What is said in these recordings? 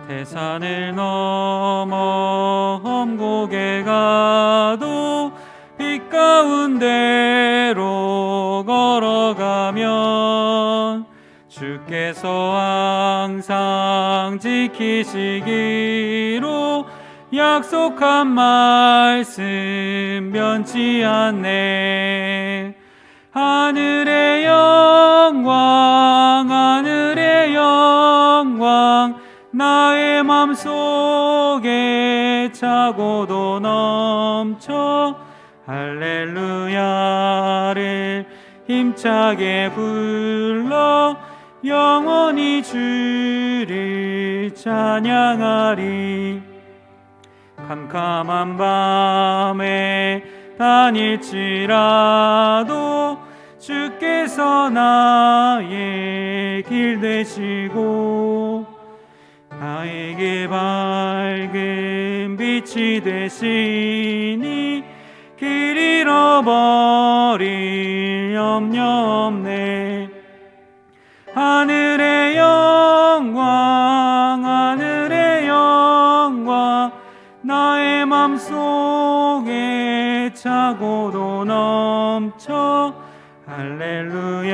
태산을 넘어 험곡에 가도 빛 가운데로 걸어가면 주께서 항상 지키시기로 약속한 말씀 변치 않네. 하늘의 영광 하늘의 영광 나의 맘속에 차고도 넘쳐 할렐루야를 힘차게 불러 영원히 주를 찬양하리. 캄캄한 밤에 다닐지라도 주께서 나의 길 되시고 나에게 밝은 빛이 되시니 길 잃어버릴 염려 없네. 하늘의 영광 하늘의 영광 나의 맘속에 차고도 넘쳐 할렐루야를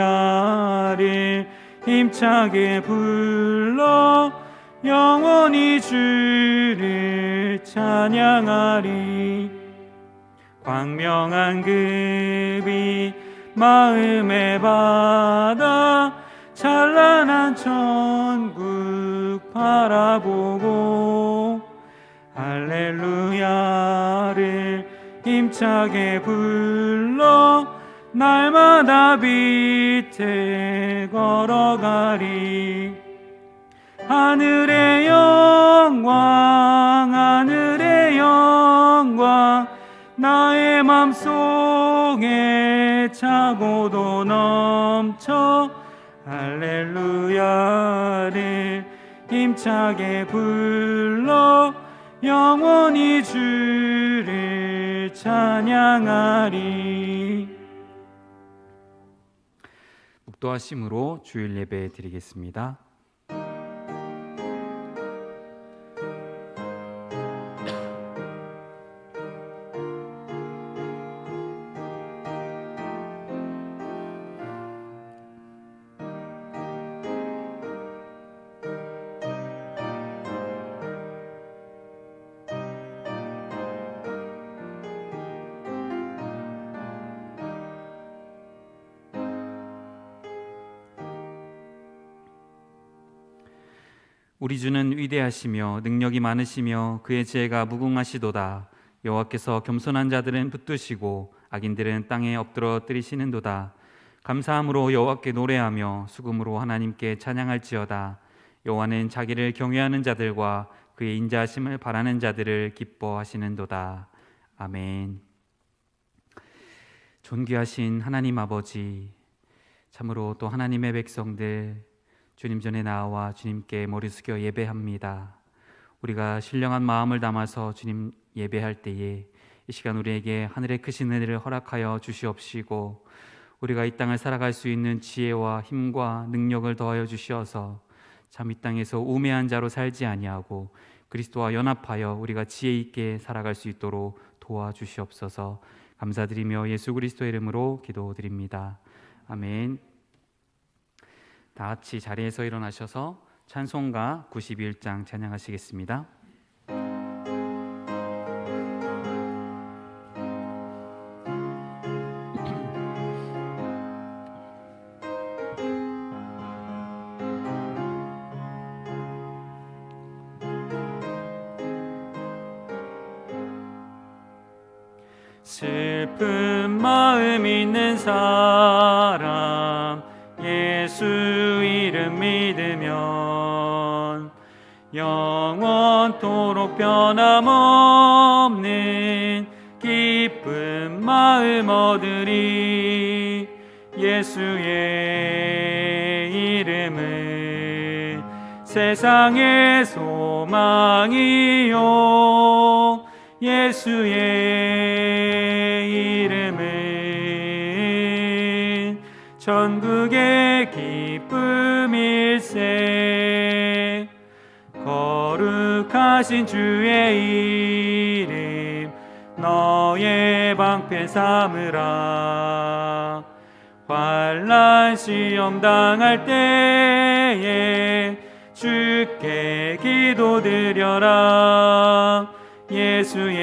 힘차게 불러 영원히 주를 찬양하리. 광명한 그 빛 마음에 받아 찬란한 천국 바라보고 할렐루야를 힘차게 불러 날마다 빛에 걸어가리. 하늘의 영광 하늘의 영광 나의 맘속에 차고도 넘쳐 할렐루야를 힘차게 불러 영원히 주를 찬양하리. 묵도하심으로 주일 예배 드리겠습니다. 우리 주는 위대하시며 능력이 많으시며 그의 지혜가 무궁하시도다. 여호와께서 겸손한 자들은 붙드시고 악인들은 땅에 엎드러 뜨리시는도다. 감사함으로 여호와께 노래하며 수금으로 하나님께 찬양할지어다. 여호와는 자기를 경외하는 자들과 그의 인자하심을 바라는 자들을 기뻐하시는도다. 아멘. 존귀하신 하나님 아버지, 참으로 또 하나님의 백성들 주님 전에 나와 주님께 머리 숙여 예배합니다. 우리가 신령한 마음을 담아서 주님 예배할 때에 이 시간 우리에게 하늘의 크신 은혜를 허락하여 주시옵시고 우리가 이 땅을 살아갈 수 있는 지혜와 힘과 능력을 더하여 주시어서 참 이 땅에서 우매한 자로 살지 아니하고 그리스도와 연합하여 우리가 지혜 있게 살아갈 수 있도록 도와주시옵소서. 감사드리며 예수 그리스도의 이름으로 기도드립니다. 아멘. 다 같이 자리에서 일어나셔서 찬송가 91장 찬양하시겠습니다. 슬픈 마음 있는 사람 예수 이름 믿으면 영원토록 변함없는 기쁜 마음 얻으리. 예수의 이름은 세상의 소망이요 예수의 이름은 천국의 기쁨일세. 거룩 존귀하신 주의 이름 너의 방패 삼으라. 환난 시험 당할 때에 주께 기도드려라. 예수의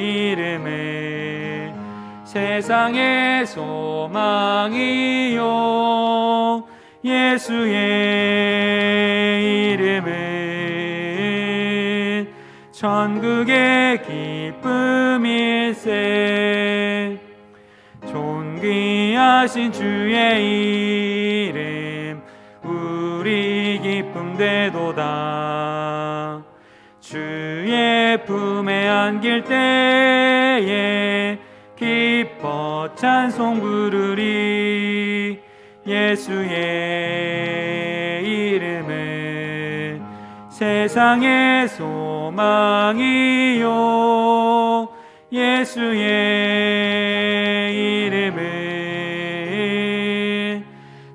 이름은 세상의 소망이요 예수의 이름은 천국의 기쁨일세. 존귀하신 주의 이름 우리 기쁨 되도다. 주의 품에 안길 때에 기뻐 찬송 부르리. 예수의 이름은 세상의 소망이요 예수의 이름은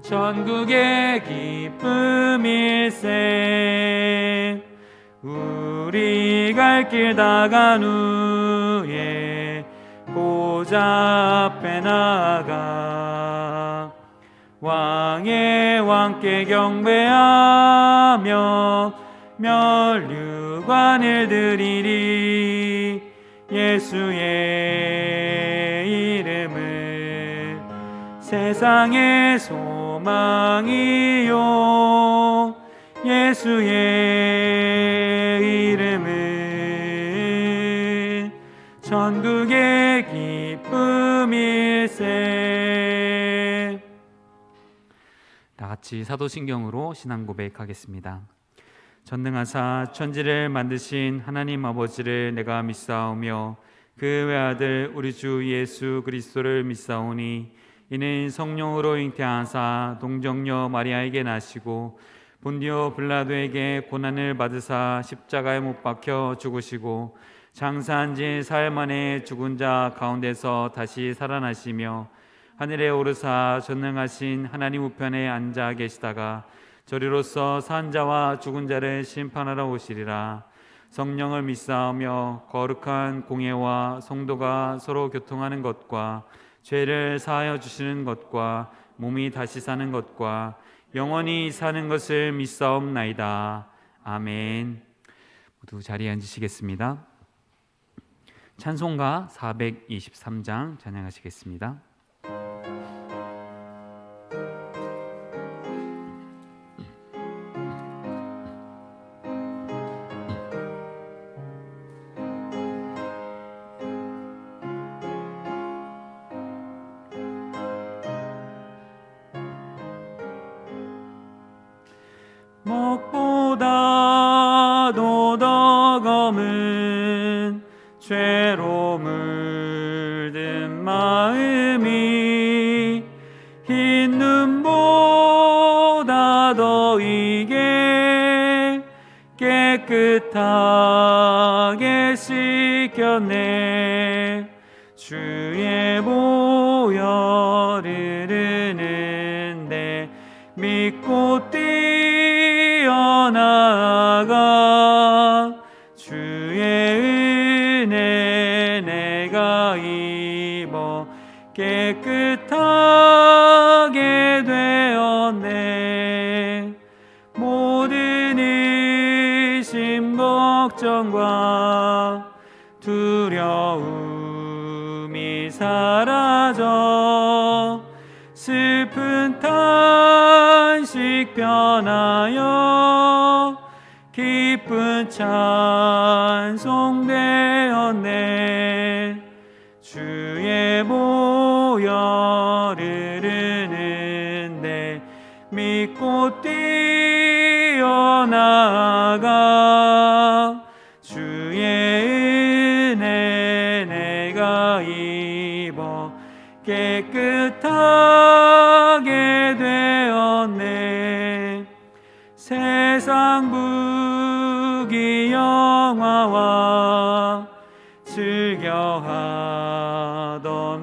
천국의 기쁨일세. 우리 갈 길 다 간 후에 보좌 앞에 나아가 왕의 왕께 경배하며 면류관을 드리리. 예수의 이름은 세상의 소망이요 예수의 이름은 천국의 기쁨일세. 다 같이 사도신경으로 신앙 고백하겠습니다. 전능하사 천지를 만드신 하나님 아버지를 내가 믿사오며 그 외아들 우리 주 예수 그리스도를 믿사오니 이는 성령으로 잉태하사 동정녀 마리아에게 나시고 본디오 빌라도에게 고난을 받으사 십자가에 못 박혀 죽으시고 장사한 지 사흘 만에 죽은 자 가운데서 다시 살아나시며 하늘에 오르사 전능하신 하나님 우편에 앉아 계시다가 저리로서 산 자와 죽은 자를 심판하러 오시리라. 성령을 믿사오며 거룩한 공예와 성도가 서로 교통하는 것과 죄를 사하여 주시는 것과 몸이 다시 사는 것과 영원히 사는 것을 믿사옵나이다. 아멘. 모두 자리에 앉으시겠습니다. 찬송가 423장 찬양하시겠습니다. 목보다도 더 검은 죄로 물든 마음이 흰 눈보다 더 이게 깨끗하게 씻겼네. 주의 보혈 흐르는데 믿고 뛰어나가 주의 은혜 내가 입어 깨끗하게 되었네. 모든 의심 걱정과 두려움이 사라져 슬픈 탄식 변하여 기쁜 찬송 되었네. 주의 보혈 흐르는데 믿고 뛰어나가 주의 은혜 내가 입어 깨끗하게 되었네. 세상 부귀 영화와 즐겨하던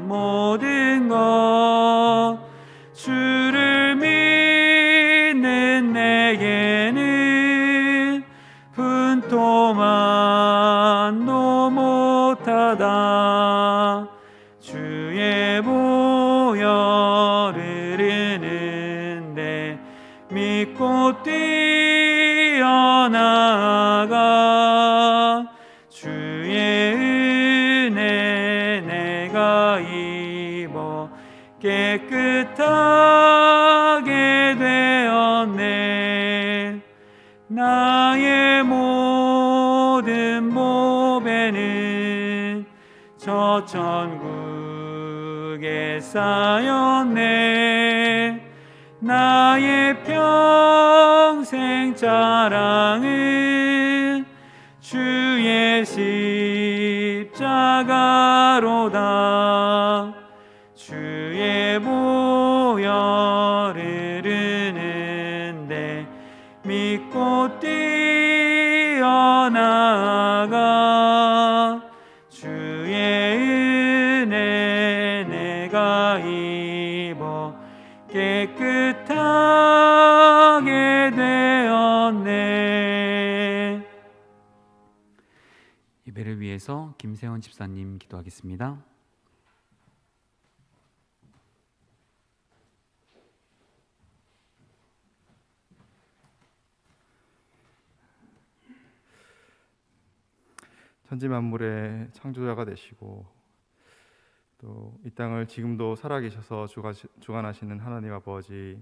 모든 것 주를 믿는 내게는 믿고 뛰어나가 주의 은혜 내가 입어 깨끗하게 되었네. 나의 모든 보배는 저 천국에 쌓였네. 나의 평생 자랑은 주의 십자가로다. 주의 보혈을 흐르는데 믿고 뛰어나가 주의 은혜 내가 입어 깨끗하게 되었네. 예배를 위해서 김세원 집사님 기도하겠습니다. 천지 만물의 창조자가 되시고 또 이 땅을 지금도 살아계셔서 주관하시는 하나님 아버지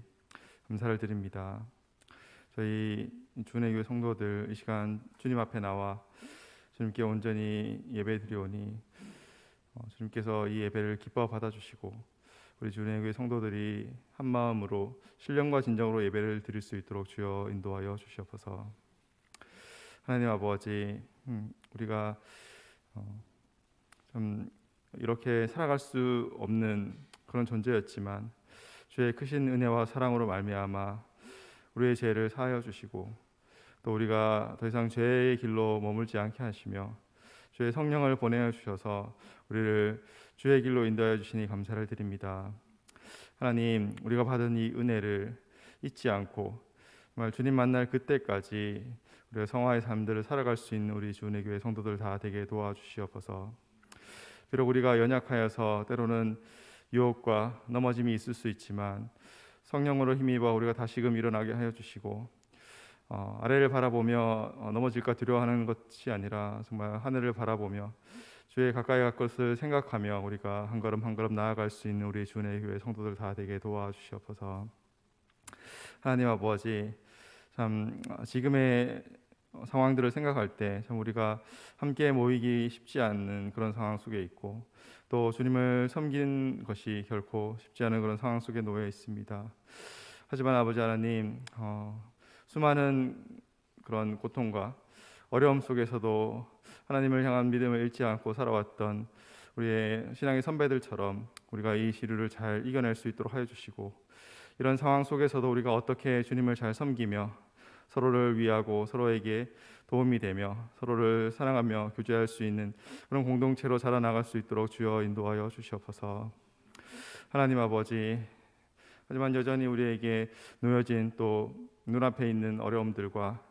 감사를 드립니다. 저희 주의 교회 성도들 이 시간 주님 앞에 나와 주님께 온전히 예배드리오니 주님께서 이 예배를 기뻐 받아주시고 우리 주의 교회 성도들이 한 마음으로 신령과 진정으로 예배를 드릴 수 있도록 주여 인도하여 주시옵소서. 하나님 아버지, 우리가 좀 이렇게 살아갈 수 없는 그런 존재였지만 주의 크신 은혜와 사랑으로 말미암아 우리의 죄를 사하여 주시고 또 우리가 더 이상 죄의 길로 머물지 않게 하시며 주의 성령을 보내어 주셔서 우리를 주의 길로 인도하여 주시니 감사를 드립니다. 하나님, 우리가 받은 이 은혜를 잊지 않고 정말 주님 만날 그때까지 우리가 성화의 삶들을 살아갈 수 있는 우리 주의 교회 성도들 다 되게 도와주시옵소서. 비록 우리가 연약하여서 때로는 유혹과 넘어짐이 있을 수 있지만 성령으로 힘입어 우리가 다시금 일어나게 하여 주시고 아래를 바라보며 넘어질까 두려워하는 것이 아니라 정말 하늘을 바라보며 주의 가까이 갈 것을 생각하며 우리가 한 걸음 한 걸음 나아갈 수 있는 우리 주의 교회 성도들 다 되게 도와주시옵소서. 하나님 아버지, 참 지금의 상황들을 생각할 때 참 우리가 함께 모이기 쉽지 않는 그런 상황 속에 있고 또 주님을 섬기는 것이 결코 쉽지 않은 그런 상황 속에 놓여 있습니다. 하지만 아버지 하나님, 수많은 그런 고통과 어려움 속에서도 하나님을 향한 믿음을 잃지 않고 살아왔던 우리의 신앙의 선배들처럼 우리가 이 시류를 잘 이겨낼 수 있도록 하여 주시고 이런 상황 속에서도 우리가 어떻게 주님을 잘 섬기며 서로를 위하고 서로에게 도움이 되며 서로를 사랑하며 교제할 수 있는 그런 공동체로 자라나갈 수 있도록 주여 인도하여 주시옵소서. 하나님 아버지, 하지만 여전히 우리에게 놓여진 또 눈앞에 있는 어려움들과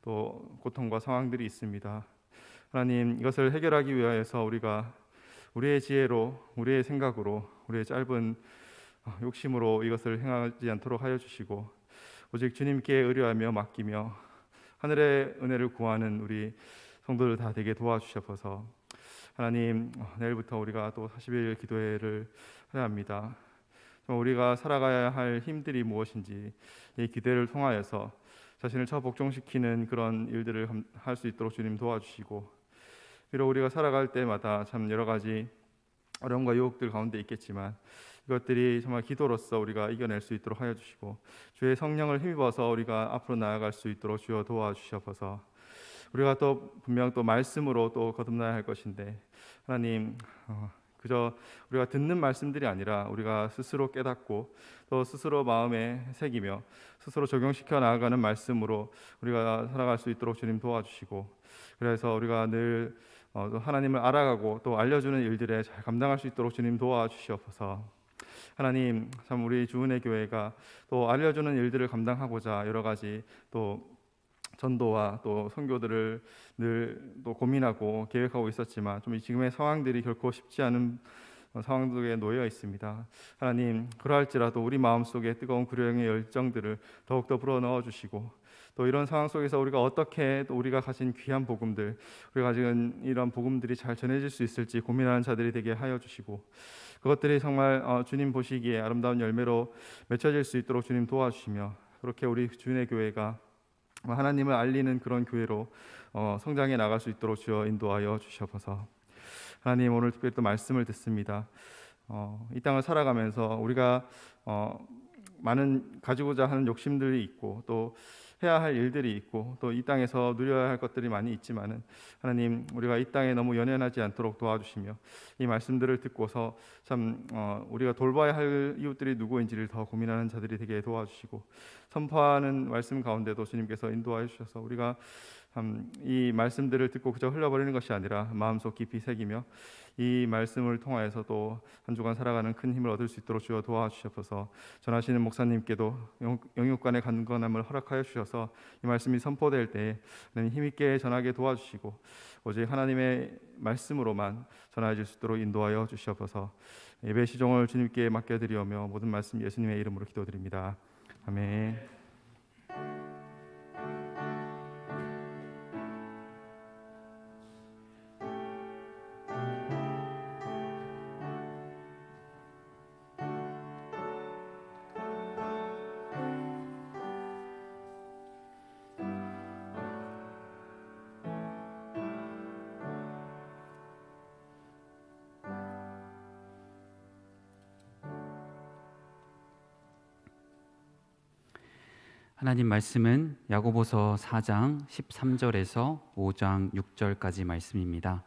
또 고통과 상황들이 있습니다. 하나님, 이것을 해결하기 위하여서 우리가 우리의 지혜로, 우리의 생각으로, 우리의 짧은 욕심으로 이것을 행하지 않도록 하여 주시고 오직 주님께 의뢰하며 맡기며 하늘의 은혜를 구하는 우리 성도들 다 되게 도와주셔서 하나님, 내일부터 우리가 또 40일 기도회를 해야 합니다. 우리가 살아가야 할 힘들이 무엇인지 이 기도를 통하여서 자신을 복종시키는 그런 일들을 할 수 있도록 주님 도와주시고 비록 우리가 살아갈 때마다 참 여러 가지 어려움과 유혹들 가운데 있겠지만 이것들이 정말 기도로서 우리가 이겨낼 수 있도록 하여 주시고 주의 성령을 힘입어서 우리가 앞으로 나아갈 수 있도록 주여 도와주셔서 우리가 또 분명 또 말씀으로 또 거듭나야 할 것인데 하나님, 그저 우리가 듣는 말씀들이 아니라 우리가 스스로 깨닫고 또 스스로 마음에 새기며 스스로 적용시켜 나아가는 말씀으로 우리가 살아갈 수 있도록 주님 도와주시고 그래서 우리가 늘 하나님을 알아가고 또 알려주는 일들에 잘 감당할 수 있도록 주님 도와주시옵소서. 하나님, 참 우리 주은혜 교회가 또 알려주는 일들을 감당하고자 여러 가지 또 전도와 또 선교들을 늘 또 고민하고 계획하고 있었지만 좀 지금의 상황들이 결코 쉽지 않은 상황 속에 놓여 있습니다. 하나님, 그러할지라도 우리 마음속에 뜨거운 구령의 열정들을 더욱더 불어넣어 주시고, 또 이런 상황 속에서 우리가 어떻게 또 우리가 가진 귀한 복음들, 우리가 가진 이런 복음들이 잘 전해질 수 있을지 고민하는 자들이 되게 하여 주시고, 그것들이 정말 주님 보시기에 아름다운 열매로 맺혀질 수 있도록 주님 도와주시며, 그렇게 우리 주님의 교회가 하나님을 알리는 그런 교회로 성장해 나갈 수 있도록 주여 인도하여 주시옵소서. 하나님, 오늘 특별히 또 말씀을 듣습니다. 이 땅을 살아가면서 우리가 많은 가지고자 하는 욕심들이 있고, 또 해야 할 일들이 있고, 또 이 땅에서 누려야 할 것들이 많이 있지만은, 하나님, 우리가 이 땅에 너무 연연하지 않도록 도와주시며, 이 말씀들을 듣고서 참 우리가 돌봐야 할 이웃들이 누구인지를 더 고민하는 자들이 되게 도와주시고, 선포하는 말씀 가운데도 주님께서 인도하여 주셔서 우리가 이 말씀들을 듣고 그저 흘려버리는 것이 아니라 마음속 깊이 새기며 이 말씀을 통하여서 또 한 주간 살아가는 큰 힘을 얻을 수 있도록 주여 도와주시옵소서. 전하시는 목사님께도 영육간의 강건함을 허락하여 주셔서 이 말씀이 선포될 때에 힘있게 전하게 도와주시고, 오직 하나님의 말씀으로만 전하실 수 있도록 인도하여 주시옵소서. 예배 시종을 주님께 맡겨드리오며 모든 말씀 예수님의 이름으로 기도드립니다. 아멘. 하나님 말씀은 야고보서 4장 13절에서 5장 6절까지 말씀입니다.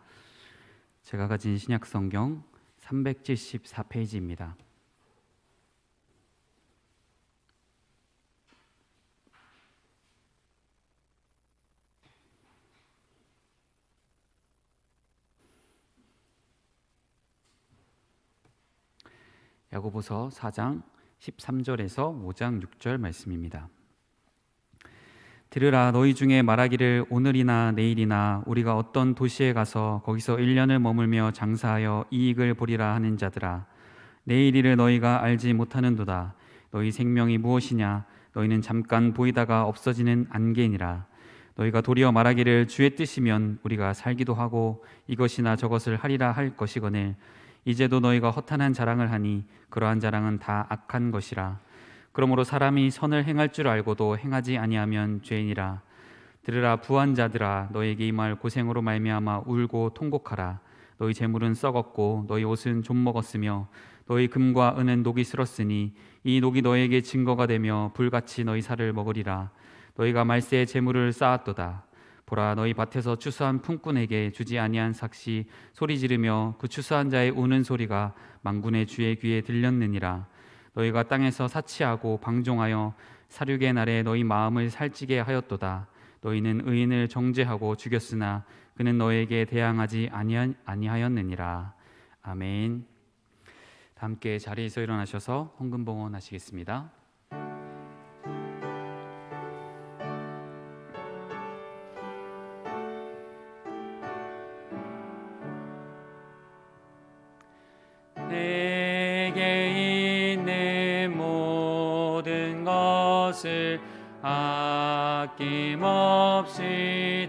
제가 가진 신약 성경 374페이지입니다. 야고보서 4장 13절에서 5장 6절 말씀입니다. 들으라, 너희 중에 말하기를 오늘이나 내일이나 우리가 어떤 도시에 가서 거기서 1년을 머물며 장사하여 이익을 보리라 하는 자들아, 내일 일을 너희가 알지 못하는도다. 너희 생명이 무엇이냐? 너희는 잠깐 보이다가 없어지는 안개니라. 너희가 도리어 말하기를 주의 뜻이면 우리가 살기도 하고 이것이나 저것을 하리라 할 것이거늘, 이제도 너희가 허탄한 자랑을 하니 그러한 자랑은 다 악한 것이라. 그러므로 사람이 선을 행할 줄 알고도 행하지 아니하면 죄이니라. 들으라, 부한 자들아, 너희에게 임할 고생으로 말미암아 울고 통곡하라. 너희 재물은 썩었고 너희 옷은 좀 먹었으며 너희 금과 은은 녹이 슬었으니 이 녹이 너희에게 증거가 되며 불같이 너희 살을 먹으리라. 너희가 말세에 재물을 쌓았도다. 보라, 너희 밭에서 추수한 품꾼에게 주지 아니한 삭시 소리 지르며 그 추수한 자의 우는 소리가 만군의 주의 귀에 들렸느니라. 너희가 땅에서 사치하고 방종하여 사륙의 날에 너희 마음을 살찌게 하였도다. 너희는 의인을 정죄하고 죽였으나 그는 너희에게 대항하지 아니하였느니라. 아멘. 다 함께 자리에서 일어나셔서 헌금봉헌 하시겠습니다. 내게 있는 모든 것을 아낌없이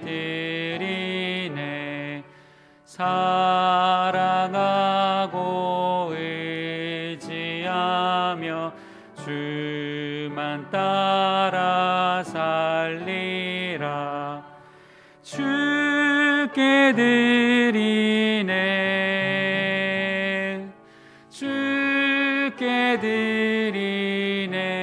드리네. 사랑하고 의지하며 주만 따라 살리라. 주께 드리네. 주께 드리네.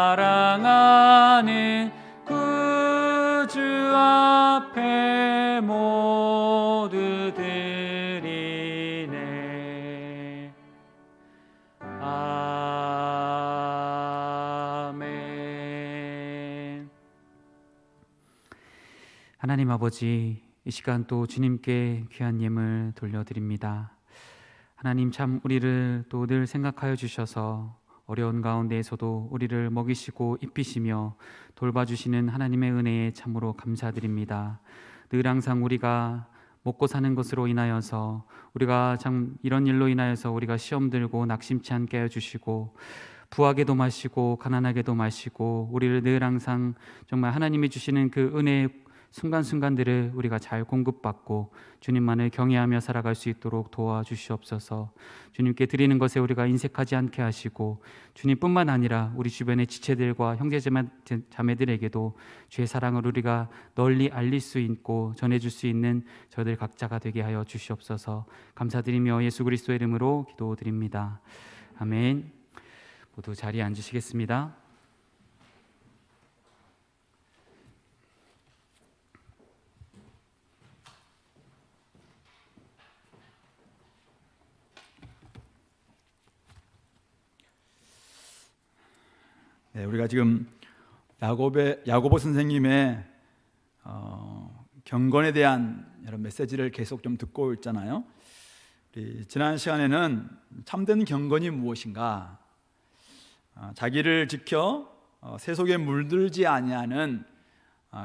사랑하는 구주 앞에 모두 드리네. 아멘. 하나님 아버지, 이 시간 또 주님께 귀한 예물 돌려드립니다. 하나님, 참 우리를 또 늘 생각하여 주셔서 어려운 가운데에서도 우리를 먹이시고 입히시며 돌봐주시는 하나님의 은혜에 참으로 감사드립니다. 늘 항상 우리가 먹고 사는 것으로 인하여서 우리가 참 이런 일로 인하여서 우리가 시험 들고 낙심치 않게 해주시고 부하게도 마시고 가난하게도 마시고 우리를 늘 항상 정말 하나님이 주시는 그 은혜의 순간순간들을 우리가 잘 공급받고 주님만을 경외하며 살아갈 수 있도록 도와주시옵소서. 주님께 드리는 것에 우리가 인색하지 않게 하시고 주님뿐만 아니라 우리 주변의 지체들과 형제자매들에게도 주의 사랑을 우리가 널리 알릴 수 있고 전해줄 수 있는 저희들 각자가 되게 하여 주시옵소서. 감사드리며 예수 그리스도의 이름으로 기도드립니다. 아멘. 모두 자리에 앉으시겠습니다. 네, 우리가 지금 야고보 선생님의 경건에 대한 여러 메시지를 계속 좀 듣고 있잖아요. 우리 지난 시간에는 참된 경건이 무엇인가, 자기를 지켜 세속에 물들지 아니하는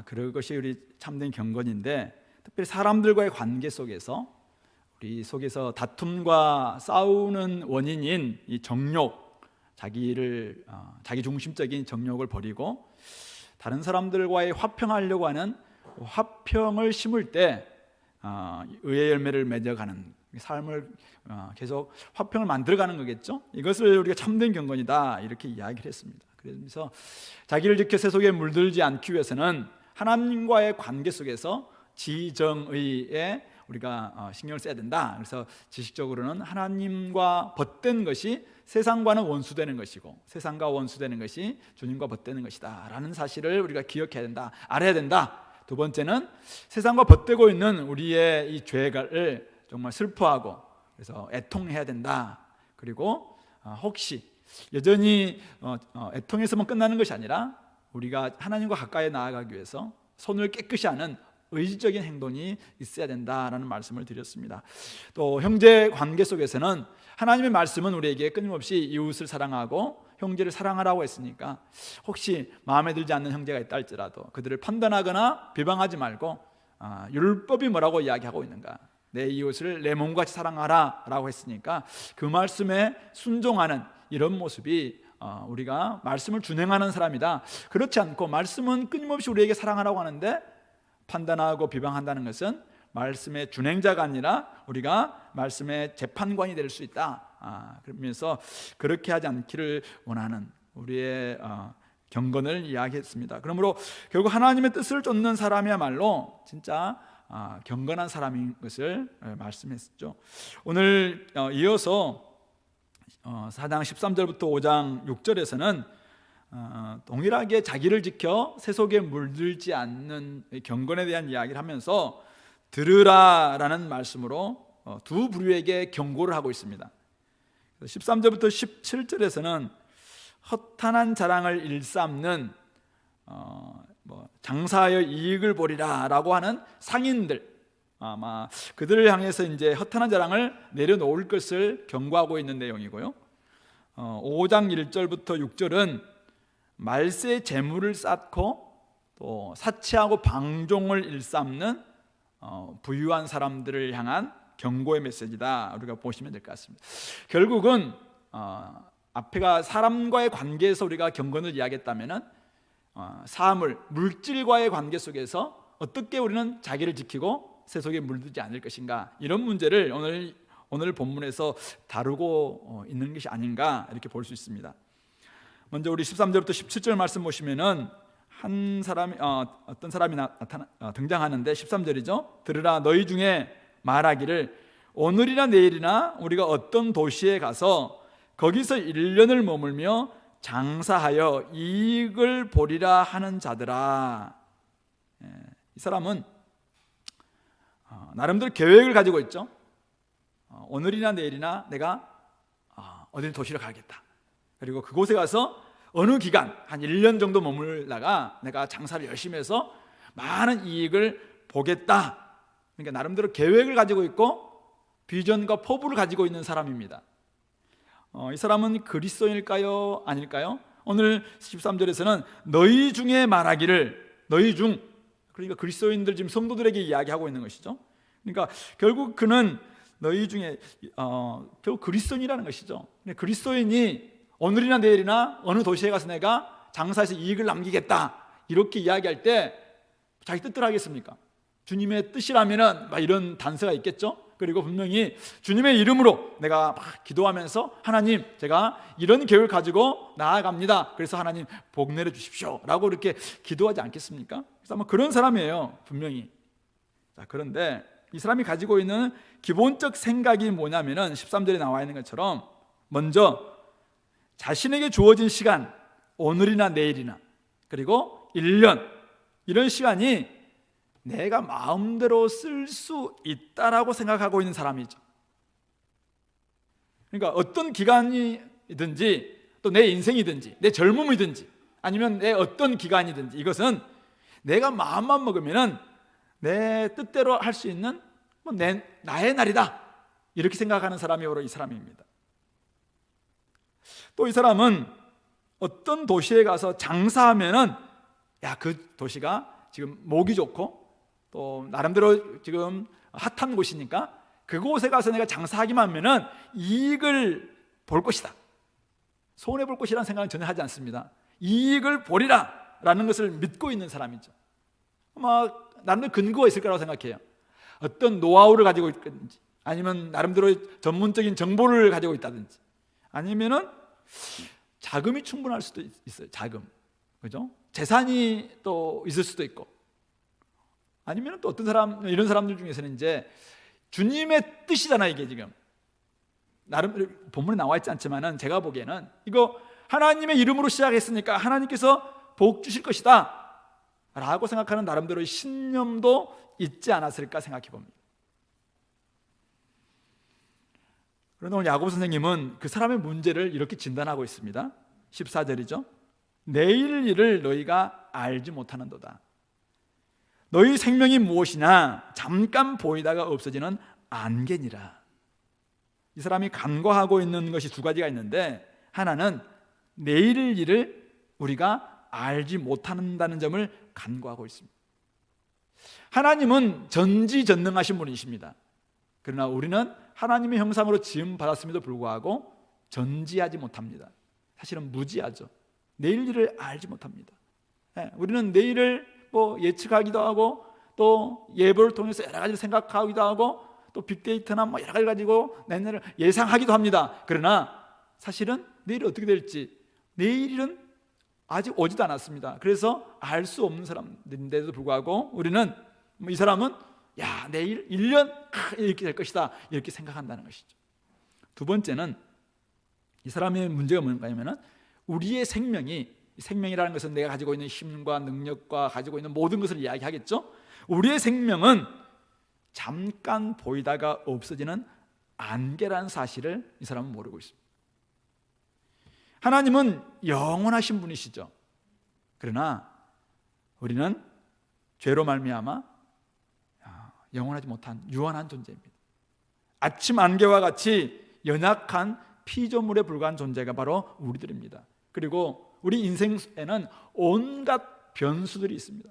그것이 우리 참된 경건인데, 특별히 사람들과의 관계 속에서 우리 속에서 다툼과 싸우는 원인인 이 정욕, 자기 중심적인 정욕을 버리고 다른 사람들과의 화평하려고 하는 화평을 심을 때 의의 열매를 맺어가는 삶을 계속 화평을 만들어가는 거겠죠. 이것을 우리가 참된 경건이다 이렇게 이야기를 했습니다. 그래서 자기를 지켜 세속에 물들지 않기 위해서는 하나님과의 관계 속에서 지정의에 우리가 신경을 써야 된다. 그래서 지식적으로는 하나님과 벗된 것이 세상과는 원수되는 것이고 세상과 원수되는 것이 주님과 벗되는 것이다 라는 사실을 우리가 기억해야 된다, 알아야 된다. 두 번째는 세상과 벗되고 있는 우리의 이 죄를 정말 슬퍼하고 그래서 애통해야 된다. 그리고 혹시 여전히 애통해서만 끝나는 것이 아니라 우리가 하나님과 가까이 나아가기 위해서 손을 깨끗이 하는 의지적인 행동이 있어야 된다라는 말씀을 드렸습니다. 또 형제 관계 속에서는 하나님의 말씀은 우리에게 끊임없이 이웃을 사랑하고 형제를 사랑하라고 했으니까 혹시 마음에 들지 않는 형제가 있다 할지라도 그들을 판단하거나 비방하지 말고 율법이 뭐라고 이야기하고 있는가, 내 이웃을 내 몸같이 사랑하라 라고 했으니까 그 말씀에 순종하는 이런 모습이 우리가 말씀을 준행하는 사람이다. 그렇지 않고 말씀은 끊임없이 우리에게 사랑하라고 하는데 판단하고 비방한다는 것은 말씀의 준행자가 아니라 우리가 말씀의 재판관이 될 수 있다. 그러면서 그렇게 하지 않기를 원하는 우리의 경건을 이야기했습니다. 그러므로 결국 하나님의 뜻을 쫓는 사람이야말로 진짜 경건한 사람인 것을 말씀했죠. 오늘 이어서 4장 13절부터 5장 6절에서는 동일하게 자기를 지켜 세속에 물들지 않는 경건에 대한 이야기를 하면서 들으라라는 말씀으로 두 부류에게 경고를 하고 있습니다. 13절부터 17절에서는 허탄한 자랑을 일삼는 장사하여 이익을 보리라 라고 하는 상인들, 아마 그들을 향해서 이제 허탄한 자랑을 내려놓을 것을 경고하고 있는 내용이고요. 5장 1절부터 6절은 말세 재물을 쌓고 또 사치하고 방종을 일삼는 부유한 사람들을 향한 경고의 메시지다. 우리가 보시면 될 것 같습니다. 결국은 앞에가 사람과의 관계에서 우리가 경건을 이야기했다면은 사물, 물질과의 관계 속에서 어떻게 우리는 자기를 지키고 세속에 물들지 않을 것인가, 이런 문제를 오늘 본문에서 다루고 있는 것이 아닌가 이렇게 볼 수 있습니다. 먼저 우리 13절부터 17절 말씀 보시면은 한 사람이 어떤 사람이 등장하는데 13절이죠. 들으라, 너희 중에 말하기를 오늘이나 내일이나 우리가 어떤 도시에 가서 거기서 1년을 머물며 장사하여 이익을 보리라 하는 자들아. 이 사람은 나름대로 계획을 가지고 있죠. 오늘이나 내일이나 내가 어디 도시를 가겠다. 그리고 그곳에 가서 어느 기간 한 1년 정도 머물다가 내가 장사를 열심히 해서 많은 이익을 보겠다. 그러니까 나름대로 계획을 가지고 있고 비전과 포부를 가지고 있는 사람입니다. 이 사람은 그리스도인일까요? 아닐까요? 오늘 13절에서는 너희 중에 말하기를, 너희 중, 그러니까 그리스도인들 지금 성도들에게 이야기하고 있는 것이죠. 그러니까 결국 그는 너희 중에 결국 그리스도인이라는 것이죠. 그리스도인이 오늘이나 내일이나 어느 도시에 가서 내가 장사해서 이익을 남기겠다 이렇게 이야기할 때 자기 뜻대로 하겠습니까? 주님의 뜻이라면은 막 이런 단서가 있겠죠. 그리고 분명히 주님의 이름으로 내가 막 기도하면서 하나님 제가 이런 계획을 가지고 나아갑니다. 그래서 하나님 복 내려 주십시오 라고 이렇게 기도하지 않겠습니까? 그래서 아마 그런 사람이에요, 분명히. 자, 그런데 이 사람이 가지고 있는 기본적 생각이 뭐냐면은 13절에 나와 있는 것처럼 먼저 자신에게 주어진 시간, 오늘이나 내일이나 그리고 1년 이런 시간이 내가 마음대로 쓸 수 있다라고 생각하고 있는 사람이죠. 그러니까 어떤 기간이든지 또 내 인생이든지 내 젊음이든지 아니면 내 어떤 기간이든지 이것은 내가 마음만 먹으면은 내 뜻대로 할 수 있는 나의 날이다 이렇게 생각하는 사람이 바로 이 사람입니다. 또 이 사람은 어떤 도시에 가서 장사하면은 야, 그 도시가 지금 목이 좋고 또 나름대로 지금 핫한 곳이니까 그곳에 가서 내가 장사하기만 하면은 이익을 볼 것이다, 손해 볼 것이라는 생각은 전혀 하지 않습니다. 이익을 보리라 라는 것을 믿고 있는 사람이죠. 아마 나름대로 근거가 있을 거라고 생각해요. 어떤 노하우를 가지고 있든지 아니면 나름대로 전문적인 정보를 가지고 있다든지 아니면은 자금이 충분할 수도 있어요. 자금, 그죠? 재산이 또 있을 수도 있고 아니면 또 어떤 사람, 이런 사람들 중에서는 이제 주님의 뜻이잖아요. 이게 지금 나름 본문에 나와 있지 않지만은 제가 보기에는 이거 하나님의 이름으로 시작했으니까 하나님께서 복 주실 것이다 라고 생각하는 나름대로의 신념도 있지 않았을까 생각해 봅니다. 그런데 오늘 야고보 선생님은 그 사람의 문제를 이렇게 진단하고 있습니다. 14절이죠. 내일 일을 너희가 알지 못하는도다. 너희 생명이 무엇이냐 잠깐 보이다가 없어지는 안개니라. 이 사람이 간과하고 있는 것이 두 가지가 있는데 하나는 내일 일을 우리가 알지 못한다는 점을 간과하고 있습니다. 하나님은 전지전능하신 분이십니다. 그러나 우리는 하나님의 형상으로 지음 받았음에도 불구하고 전지하지 못합니다. 사실은 무지하죠. 내일 일을 알지 못합니다. 우리는 내일을 예측하기도 하고 또 예보를 통해서 여러 가지를 생각하기도 하고 또 빅데이터나 여러 가지 가지고 내년을 예상하기도 합니다. 그러나 사실은 내일이 어떻게 될지 내일은 아직 오지도 않았습니다. 그래서 알 수 없는 사람들인데도 불구하고 우리는 이 사람은 야 내일 1년 이렇게 될 것이다 이렇게 생각한다는 것이죠. 두 번째는 이 사람의 문제가 뭔가 하면은 우리의 생명이라는 것은 내가 가지고 있는 힘과 능력과 가지고 있는 모든 것을 이야기하겠죠. 우리의 생명은 잠깐 보이다가 없어지는 안개라는 사실을 이 사람은 모르고 있습니다. 하나님은 영원하신 분이시죠. 그러나 우리는 죄로 말미암아 영원하지 못한 유한한 존재입니다. 아침 안개와 같이 연약한 피조물에 불과한 존재가 바로 우리들입니다. 그리고 우리 인생에는 온갖 변수들이 있습니다.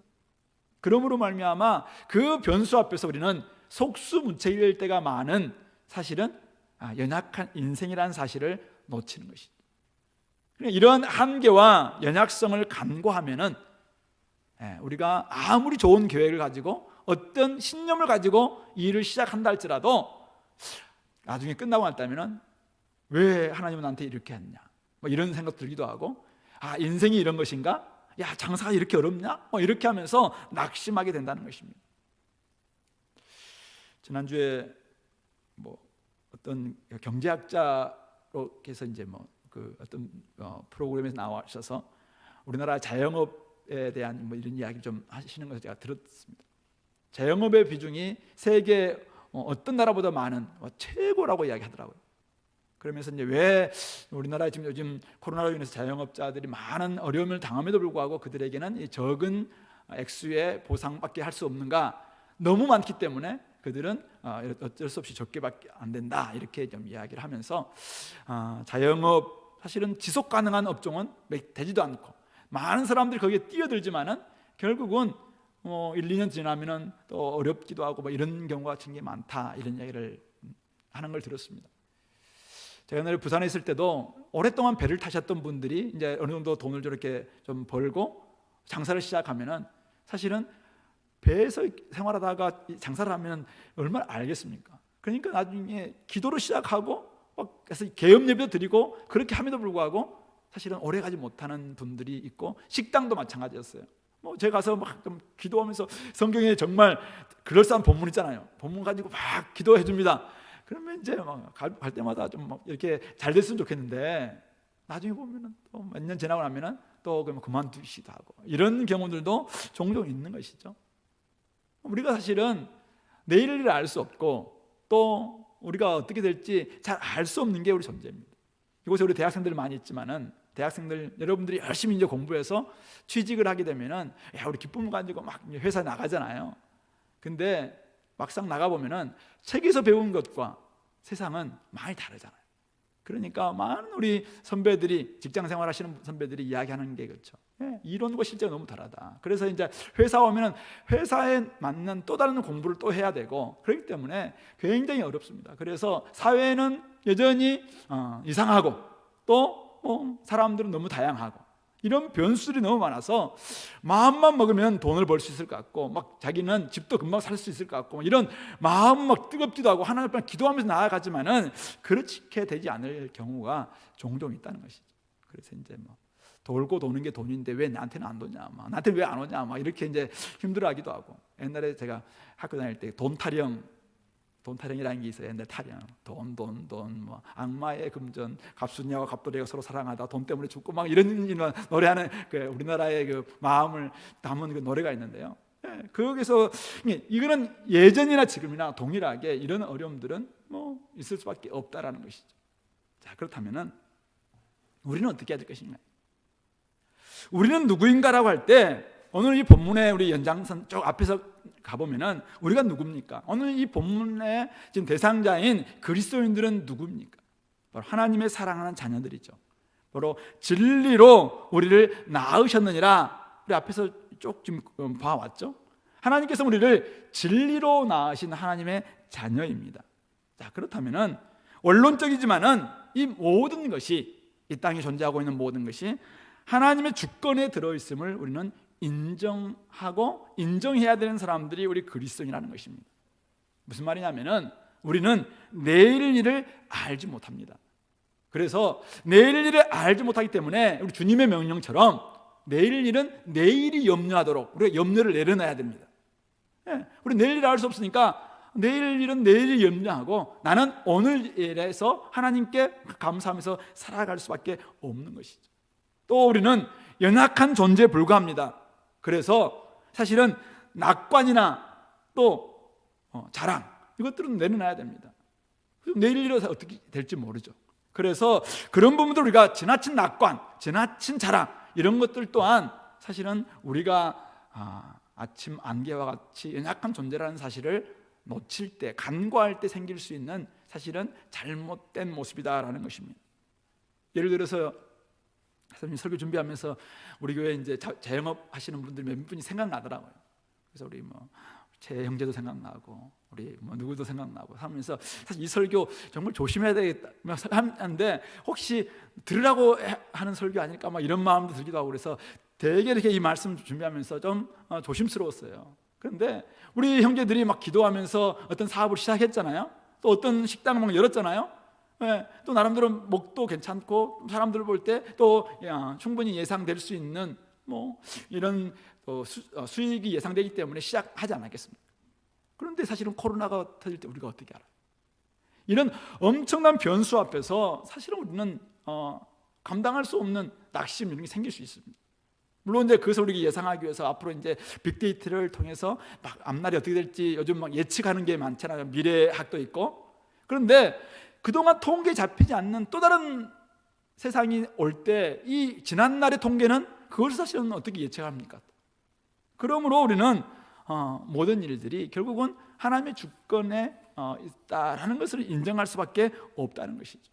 그러므로 말미암아 그 변수 앞에서 우리는 속수무책일 때가 많은 사실은 연약한 인생이라는 사실을 놓치는 것이죠. 이런 한계와 연약성을 간과하면은 우리가 아무리 좋은 계획을 가지고 어떤 신념을 가지고 이 일을 시작한다 할지라도 나중에 끝나고 났다면은 왜 하나님은 나한테 이렇게 했냐 이런 생각 들기도 하고 인생이 이런 것인가? 야 장사가 이렇게 어렵냐? 이렇게 하면서 낙심하게 된다는 것입니다. 지난주에 어떤 경제학자로께서 이제 어떤 프로그램에서 나와주셔서 우리나라 자영업에 대한 이런 이야기 좀 하시는 것을 제가 들었습니다. 자영업의 비중이 세계 어떤 나라보다 많은 최고라고 이야기하더라고요. 그러면서 이제 왜 우리나라에 지금 요즘 코로나로 인해서 자영업자들이 많은 어려움을 당함에도 불구하고 그들에게는 이 적은 액수의 보상밖에 할 수 없는가? 너무 많기 때문에 그들은 어쩔 수 없이 적게밖에 안 된다 이렇게 좀 이야기를 하면서 자영업 사실은 지속 가능한 업종은 되지도 않고 많은 사람들이 거기에 뛰어들지만은 결국은 1, 2년 지나면은 또 어렵기도 하고 뭐 이런 경우가 굉장히 많다, 이런 이야기를 하는 걸 들었습니다. 제가 옛날에 부산에 있을 때도 오랫동안 배를 타셨던 분들이 이제 어느 정도 돈을 저렇게 좀 벌고 장사를 시작하면은 사실은 배에서 생활하다가 장사를 하면 얼마나 알겠습니까? 그러니까 나중에 기도로 시작하고 막 그래서 개업 예배도 드리고 그렇게 함에도 불구하고 사실은 오래 가지 못하는 분들이 있고, 식당도 마찬가지였어요. 뭐 제가 가서 막 좀 기도하면서 성경에 정말 그럴싸한 본문 있잖아요. 본문 가지고 막 기도해 줍니다. 그러면 이제 막 갈 때마다 좀 막 이렇게 잘 됐으면 좋겠는데 나중에 보면은 또 몇 년 지나고 나면은 또 그만두시기도 하고 이런 경우들도 종종 있는 것이죠. 우리가 사실은 내일을 알 수 없고 또 우리가 어떻게 될지 잘 알 수 없는 게 우리 존재입니다. 이곳에 우리 대학생들 많이 있지만은 대학생들 여러분들이 열심히 이제 공부해서 취직을 하게 되면은 우리 기쁨을 가지고 막 회사에 나가잖아요. 근데 막상 나가 보면은 책에서 배운 것과 세상은 많이 다르잖아요. 그러니까 많은 우리 선배들이, 직장 생활하시는 선배들이 이야기하는 게 그렇죠. 이론과 실제가 너무 다르다. 그래서 이제 회사 오면은 회사에 맞는 또 다른 공부를 또 해야 되고 그렇기 때문에 굉장히 어렵습니다. 그래서 사회는 여전히 이상하고 또 사람들은 너무 다양하고 이런 변수들이 너무 많아서 마음만 먹으면 돈을 벌 수 있을 것 같고 막 자기는 집도 금방 살 수 있을 것 같고 이런 마음 막 뜨겁기도 하고 하나님 앞에 기도하면서 나아가지만은 그렇게 되지 않을 경우가 종종 있다는 것이죠. 그래서 이제 뭐 돌고 도는 게 돈인데 왜 나한테는 안 도냐, 막 나한테 왜 안 오냐, 막 이렇게 이제 힘들어하기도 하고. 옛날에 제가 학교 다닐 때 돈 타령이라는 게 있어요. 옛날 타령, 돈, 뭐 악마의 금전, 갑순이와 갑돌이가 서로 사랑하다 돈 때문에 죽고 막 이런 노래하는 그 우리나라의 그 마음을 담은 그 노래가 있는데요. 거기서 이거는 예전이나 지금이나 동일하게 이런 어려움들은 뭐 있을 수밖에 없다라는 것이죠. 자, 그렇다면은 우리는 어떻게 해야 될 것인가? 우리는 누구인가라고 할 때 오늘 이 본문의 우리 연장선 쪽 앞에서 가보면은 우리가 누굽니까? 오늘 이 본문의 지금 대상자인 그리스도인들은 누굽니까? 바로 하나님의 사랑하는 자녀들이죠. 바로 진리로 우리를 낳으셨느니라. 우리 앞에서 쭉 지금 봐왔죠. 하나님께서 우리를 진리로 낳으신 하나님의 자녀입니다. 자, 그렇다면은 원론적이지만은 이 모든 것이, 이 땅에 존재하고 있는 모든 것이 하나님의 주권에 들어있음을 우리는 인정하고 인정해야 되는 사람들이 우리 그리스도인이라는 것입니다. 무슨 말이냐면은 우리는 내일 일을 알지 못합니다. 그래서 내일 일을 알지 못하기 때문에 우리 주님의 명령처럼 내일 일은 내일이 염려하도록 우리가 염려를 내려놔야 됩니다. 우리 내일 일을 알 수 없으니까 내일 일은 내일이 염려하고 나는 오늘 일에서 하나님께 감사하면서 살아갈 수밖에 없는 것이죠. 또 우리는 연약한 존재에 불과합니다. 그래서 사실은 낙관이나 또 자랑 이것들은 내려놔야 됩니다. 내일 일어서 어떻게 될지 모르죠. 그래서 그런 부분들 우리가 지나친 낙관, 지나친 자랑 이런 것들 또한 사실은 우리가 아침 안개와 같이 연약한 존재라는 사실을 놓칠 때, 간과할 때 생길 수 있는 사실은 잘못된 모습이다라는 것입니다. 예를 들어서 선생님 설교 준비하면서 우리 교회 이제 자영업 하시는 분들 몇 분이 생각나더라고요. 그래서 우리 뭐 제 형제도 생각나고 우리 뭐 누구도 생각나고 하면서 사실 이 설교 정말 조심해야 되겠다 하는데 혹시 들으라고 하는 설교 아닐까 막 이런 마음도 들기도 하고 그래서 되게 이렇게 이 말씀 준비하면서 좀 조심스러웠어요. 그런데 우리 형제들이 막 기도하면서 어떤 사업을 시작했잖아요. 또 어떤 식당을 막 열었잖아요. 또 나름대로 목도 괜찮고 사람들 볼 때 또 충분히 예상될 수 있는 뭐 이런 수익이 예상되기 때문에 시작하지 않았겠습니까? 그런데 사실은 코로나가 터질 때 우리가 어떻게 알아요? 이런 엄청난 변수 앞에서 사실은 우리는 감당할 수 없는 낙심 이런 게 생길 수 있습니다. 물론 이제 그것을 우리가 예상하기 위해서 앞으로 이제 빅데이터를 통해서 막 앞날이 어떻게 될지 요즘 막 예측하는 게 많잖아요. 미래학도 있고. 그런데 그동안 통계에 잡히지 않는 또 다른 세상이 올 때 이 지난날의 통계는 그걸 사실은 어떻게 예측합니까? 그러므로 우리는 모든 일들이 결국은 하나님의 주권에 있다라는 것을 인정할 수밖에 없다는 것이죠.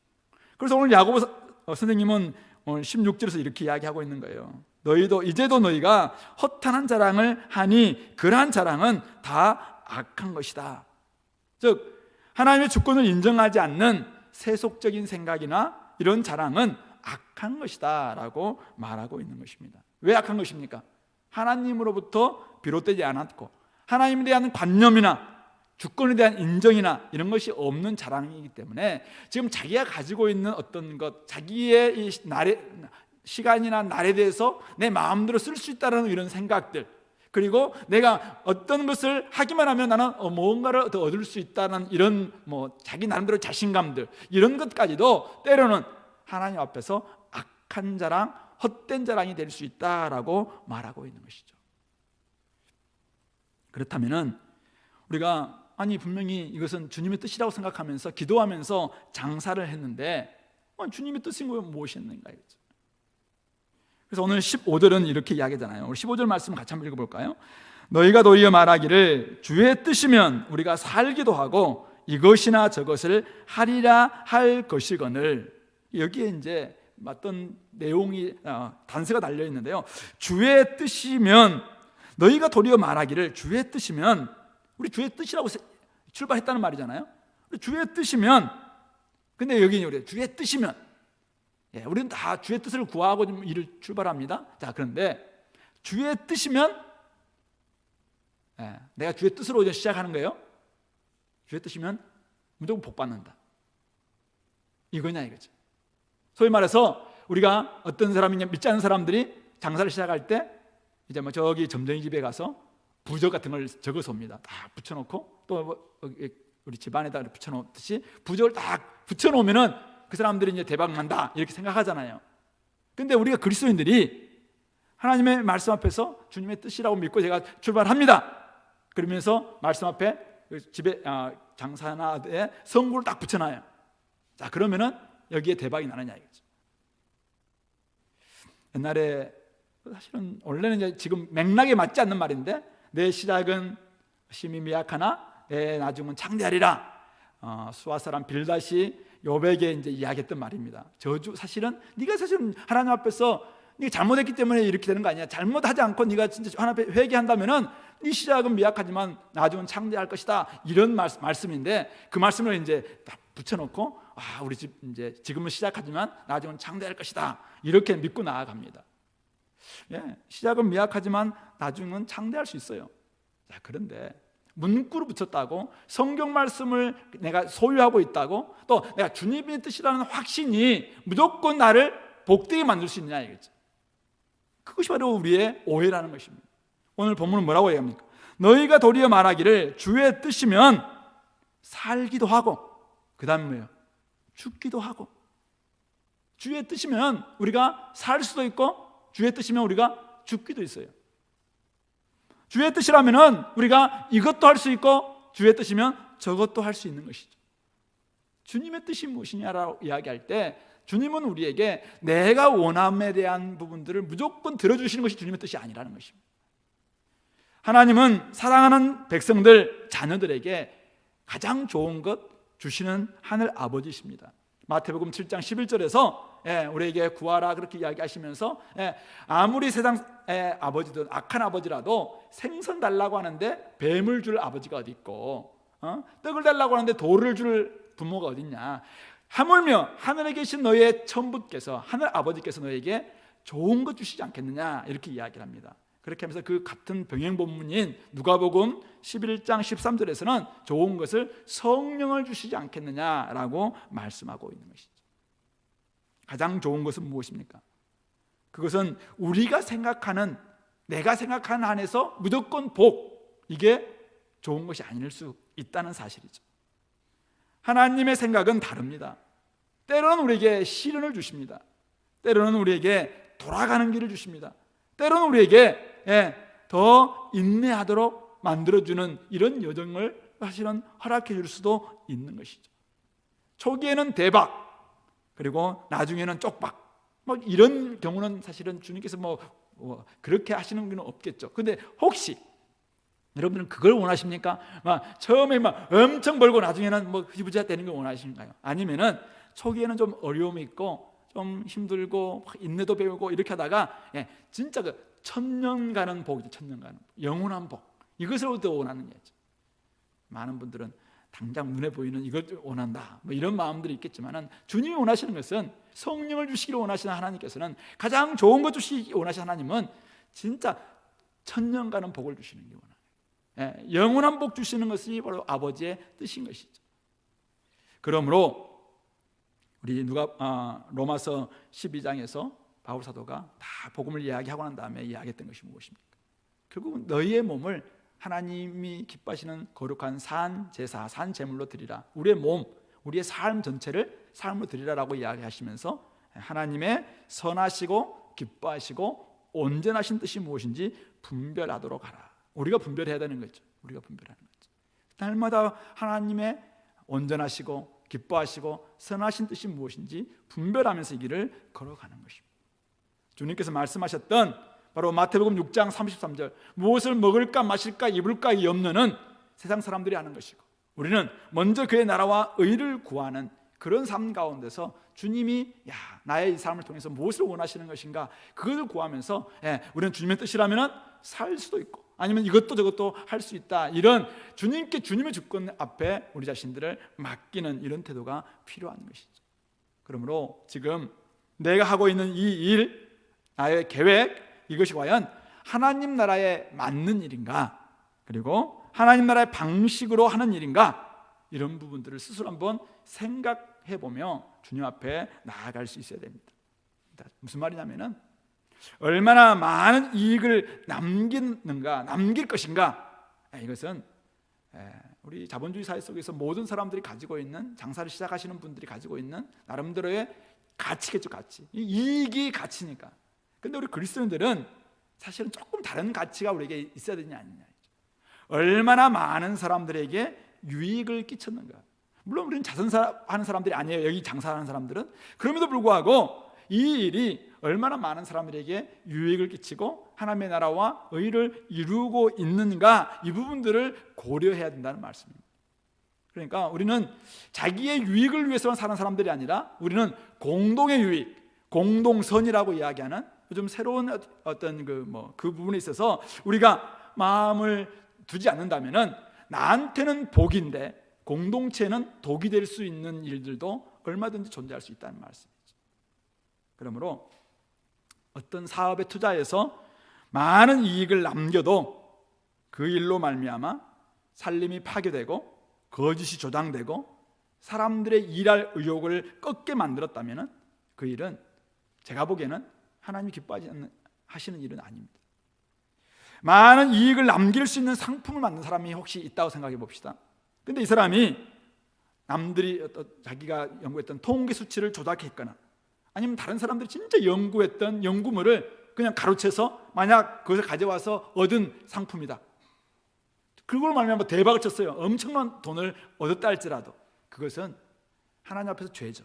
그래서 오늘 야고보 선생님은 오늘 16절에서 이렇게 이야기하고 있는 거예요. 너희도 이제도 너희가 허탄한 자랑을 하니 그러한 자랑은 다 악한 것이다. 즉 하나님의 주권을 인정하지 않는 세속적인 생각이나 이런 자랑은 악한 것이다 라고 말하고 있는 것입니다. 왜 악한 것입니까? 하나님으로부터 비롯되지 않았고 하나님에 대한 관념이나 주권에 대한 인정이나 이런 것이 없는 자랑이기 때문에 지금 자기가 가지고 있는 어떤 것, 자기의 이 시간이나 날에 대해서 내 마음대로 쓸 수 있다는 이런 생각들, 그리고 내가 어떤 것을 하기만 하면 나는 무언가를 더 얻을 수 있다는 이런 자기 나름대로 자신감들, 이런 것까지도 때로는 하나님 앞에서 악한 자랑, 헛된 자랑이 될 수 있다라고 말하고 있는 것이죠. 그렇다면은 우리가 분명히 이것은 주님의 뜻이라고 생각하면서 기도하면서 장사를 했는데 주님의 뜻인 건 무엇이었는가 이거죠. 그래서 오늘 15절은 이렇게 이야기하잖아요. 우리 15절 말씀 같이 한번 읽어볼까요? 너희가 도리어 말하기를 주의 뜻이면 우리가 살기도 하고 이것이나 저것을 하리라 할 것이거늘. 여기에 이제 어떤 내용이 단서가 달려 있는데요. 주의 뜻이면, 너희가 도리어 말하기를 주의 뜻이면, 우리 주의 뜻이라고 출발했다는 말이잖아요. 주의 뜻이면, 근데 여기 우리 주의 뜻이면, 우리는 다 주의 뜻을 구하고 좀 일을 출발합니다. 자, 그런데 주의 뜻이면, 내가 주의 뜻으로 이제 시작하는 거예요. 주의 뜻이면 무조건 복 받는다. 이거냐 이거죠. 소위 말해서 우리가 어떤 사람이냐, 믿지 않는 사람들이 장사를 시작할 때 이제 저기 점쟁이 집에 가서 부적 같은 걸 적어서 옵니다. 다 붙여놓고 또 우리 집안에다 붙여놓듯이 부적을 딱 붙여놓으면은 그 사람들이 이제 대박 난다 이렇게 생각하잖아요. 근데 우리가 그리스도인들이 하나님의 말씀 앞에서 주님의 뜻이라고 믿고 제가 출발합니다. 그러면서 말씀 앞에 집에 장사나에 성구를 딱 붙여놔요. 자, 그러면은 여기에 대박이 나느냐 이거죠. 옛날에 사실은 원래는 이제 지금 맥락에 맞지 않는 말인데, 내 시작은 심히 미약하나 내 나중은 창대하리라. 수아 사람 빌닷이 욥에게 이제 이야기했던 말입니다. 저주, 사실은 네가 사실은 하나님 앞에서 네가 잘못했기 때문에 이렇게 되는 거 아니야. 잘못하지 않고 네가 진짜 하나님 앞에 회개한다면은 네 시작은 미약하지만 나중은 창대할 것이다. 이런 말씀인데, 그 말씀을 이제 딱 붙여놓고 우리 집 이제 지금은 시작하지만 나중은 창대할 것이다. 이렇게 믿고 나아갑니다. 시작은 미약하지만 나중은 창대할 수 있어요. 자, 그런데 문구로 붙였다고 성경 말씀을 내가 소유하고 있다고 또 내가 주님의 뜻이라는 확신이 무조건 나를 복되게 만들 수 있느냐 이거죠. 그것이 바로 우리의 오해라는 것입니다. 오늘 본문은 뭐라고 얘기합니까? 너희가 도리어 말하기를 주의 뜻이면 살기도 하고, 그 다음에 뭐예요? 죽기도 하고. 주의 뜻이면 우리가 살 수도 있고, 주의 뜻이면 우리가 죽기도 있어요. 주의 뜻이라면은 우리가 이것도 할 수 있고, 주의 뜻이면 저것도 할 수 있는 것이죠. 주님의 뜻이 무엇이냐라고 이야기할 때 주님은 우리에게 내가 원함에 대한 부분들을 무조건 들어주시는 것이 주님의 뜻이 아니라는 것입니다. 하나님은 사랑하는 백성들, 자녀들에게 가장 좋은 것 주시는 하늘 아버지십니다. 마태복음 7장 11절에서 우리에게 구하라 그렇게 이야기하시면서 아무리 세상의 아버지든 악한 아버지라도 생선 달라고 하는데 뱀을 줄 아버지가 어디 있고 떡을 달라고 하는데 돌을 줄 부모가 어디 있냐. 하물며 하늘에 계신 너의 천부께서, 하늘 아버지께서 너에게 좋은 것 주시지 않겠느냐 이렇게 이야기를 합니다. 그렇게 하면서 그 같은 병행 본문인 누가복음 11장 13절에서는 좋은 것을 성령을 주시지 않겠느냐라고 말씀하고 있는 것이죠. 가장 좋은 것은 무엇입니까? 그것은 우리가 생각하는, 내가 생각하는 안에서 무조건 복, 이게 좋은 것이 아닐 수 있다는 사실이죠. 하나님의 생각은 다릅니다. 때로는 우리에게 시련을 주십니다. 때로는 우리에게 돌아가는 길을 주십니다. 때로는 우리에게 더 인내하도록 만들어주는 이런 여정을 사실은 허락해 줄 수도 있는 것이죠. 초기에는 대박, 그리고 나중에는 쪽박, 이런 경우는 사실은 주님께서 그렇게 하시는 건 없겠죠. 근데 혹시 여러분들은 그걸 원하십니까? 처음에 엄청 벌고 나중에는 흐지부지가 되는 걸 원하시는가요? 아니면은 초기에는 좀 어려움이 있고 좀 힘들고 인내도 배우고 이렇게 하다가 진짜 그 천년 가는 복이죠. 천년 가는 복, 영원한 복, 이것을 얻어 원하는 거죠. 많은 분들은 당장 눈에 보이는 이걸 원한다, 뭐 이런 마음들이 있겠지만은, 주님이 원하시는 것은 성령을 주시기를 원하시는 하나님께서는, 가장 좋은 것 주시기 원하시는 하나님은 진짜 천년 가는 복을 주시는 게 원하는, 영원한 복 주시는 것이 바로 아버지의 뜻인 것이죠. 그러므로 우리 로마서 12장에서 바울 사도가 다 복음을 이야기하고 난 다음에 이야기했던 것이 무엇입니까? 결국은 너희의 몸을 하나님이 기뻐하시는 거룩한 산 제사, 산 제물로 드리라. 우리의 몸, 우리의 삶 전체를 삶으로 드리라라고 이야기하시면서 하나님의 선하시고 기뻐하시고 온전하신 뜻이 무엇인지 분별하도록 하라. 우리가 분별해야 되는 거죠. 우리가 분별하는 거죠. 날마다 하나님의 온전하시고 기뻐하시고 선하신 뜻이 무엇인지 분별하면서 이 길을 걸어가는 것입니다. 주님께서 말씀하셨던 바로 마태복음 6장 33절, 무엇을 먹을까 마실까 입을까 이 염려는 세상 사람들이 하는 것이고, 우리는 먼저 그의 나라와 의를 구하는 그런 삶 가운데서 주님이 나의 이 삶을 통해서 무엇을 원하시는 것인가, 그것을 구하면서 우리는 주님의 뜻이라면 살 수도 있고 아니면 이것도 저것도 할 수 있다, 이런 주님께, 주님의 주권 앞에 우리 자신들을 맡기는 이런 태도가 필요한 것이죠. 그러므로 지금 내가 하고 있는 이 일, 나의 계획, 이것이 과연 하나님 나라에 맞는 일인가, 그리고 하나님 나라의 방식으로 하는 일인가, 이런 부분들을 스스로 한번 생각해 보며 주님 앞에 나아갈 수 있어야 됩니다. 무슨 말이냐면은, 얼마나 많은 이익을 남길 것인가, 이것은 우리 자본주의 사회 속에서 모든 사람들이 가지고 있는, 장사를 시작하시는 분들이 가지고 있는 나름대로의 가치겠죠. 가치, 이익이 가치니까. 근데 우리 그리스도인들은 사실은 조금 다른 가치가 우리에게 있어야 되냐 아니냐. 얼마나 많은 사람들에게 유익을 끼쳤는가. 물론 우리는 자선사하는 사람들이 아니에요, 여기 장사하는 사람들은. 그럼에도 불구하고 이 일이 얼마나 많은 사람들에게 유익을 끼치고 하나님의 나라와 의를 이루고 있는가, 이 부분들을 고려해야 된다는 말씀입니다. 그러니까 우리는 자기의 유익을 위해서만 사는 사람들이 아니라, 우리는 공동의 유익, 공동선이라고 이야기하는 좀 새로운 어떤 그 부분에 있어서 우리가 마음을 두지 않는다면은, 나한테는 복인데 공동체는 독이 될 수 있는 일들도 얼마든지 존재할 수 있다는 말씀이죠. 그러므로 어떤 사업에 투자해서 많은 이익을 남겨도 그 일로 말미암아 살림이 파괴되고 거짓이 조장되고 사람들의 일할 의욕을 꺾게 만들었다면은, 그 일은 제가 보기에는 하나님이 기뻐하시는 일은 아닙니다. 많은 이익을 남길 수 있는 상품을 만든 사람이 혹시 있다고 생각해 봅시다. 근데 이 사람이 남들이 자기가 연구했던 통계 수치를 조작했거나, 아니면 다른 사람들이 진짜 연구했던 연구물을 그냥 가로채서 만약 그것을 가져와서 얻은 상품이다, 그걸 말미암아 대박을 쳤어요. 엄청난 돈을 얻었다 할지라도 그것은 하나님 앞에서 죄죠.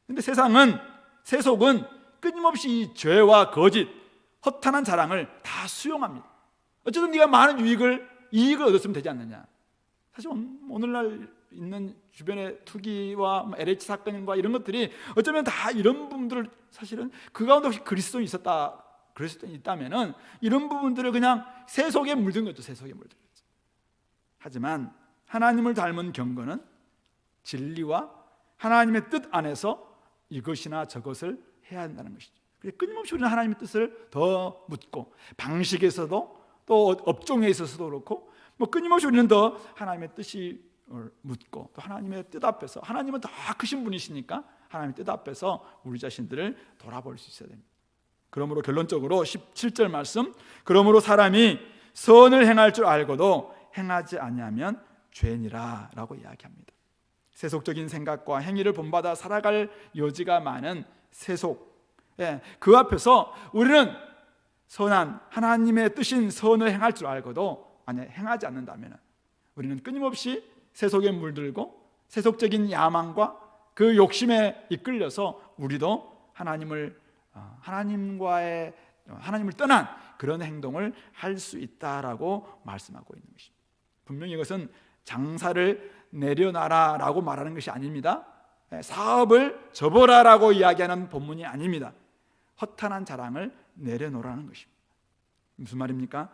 근데 세속은 끊임없이 이 죄와 거짓, 허탄한 자랑을 다 수용합니다. 어쨌든 네가 많은 이익을 얻었으면 되지 않느냐. 사실 오늘날 있는 주변의 투기와 LH 사건과 이런 것들이 어쩌면 다 이런 부분들을, 사실은 그 가운데 혹시 그리스도인이 있었다, 그리스도인이 있다면은 이런 부분들을 그냥 세속에 물든 거죠. 세속에 물든 거죠. 하지만 하나님을 닮은 경건은 진리와 하나님의 뜻 안에서 이것이나 저것을 해야 한다는 것이죠. 끊임없이 우리는 하나님의 뜻을 더 묻고, 방식에서도 또 업종에 있어서도 그렇고, 끊임없이 우리는 더 하나님의 뜻이 묻고, 또 하나님의 뜻 앞에서, 하나님은 더 크신 분이시니까 하나님의 뜻 앞에서 우리 자신들을 돌아볼 수 있어야 됩니다. 그러므로 결론적으로 17절 말씀, 그러므로 사람이 선을 행할 줄 알고도 행하지 아니하면 죄니라 라고 이야기합니다. 세속적인 생각과 행위를 본받아 살아갈 여지가 많은 세속, 그 앞에서 우리는 선한 하나님의 뜻인 선을 행할 줄 알고도 만약 행하지 않는다면 우리는 끊임없이 세속에 물들고 세속적인 야망과 그 욕심에 이끌려서 우리도 하나님을 떠난 그런 행동을 할 수 있다라고 말씀하고 있는 것입니다. 분명히 이것은 장사를 내려놔라라고 말하는 것이 아닙니다. 사업을 접어라라고 이야기하는 본문이 아닙니다. 허탄한 자랑을 내려놓으라는 것입니다. 무슨 말입니까?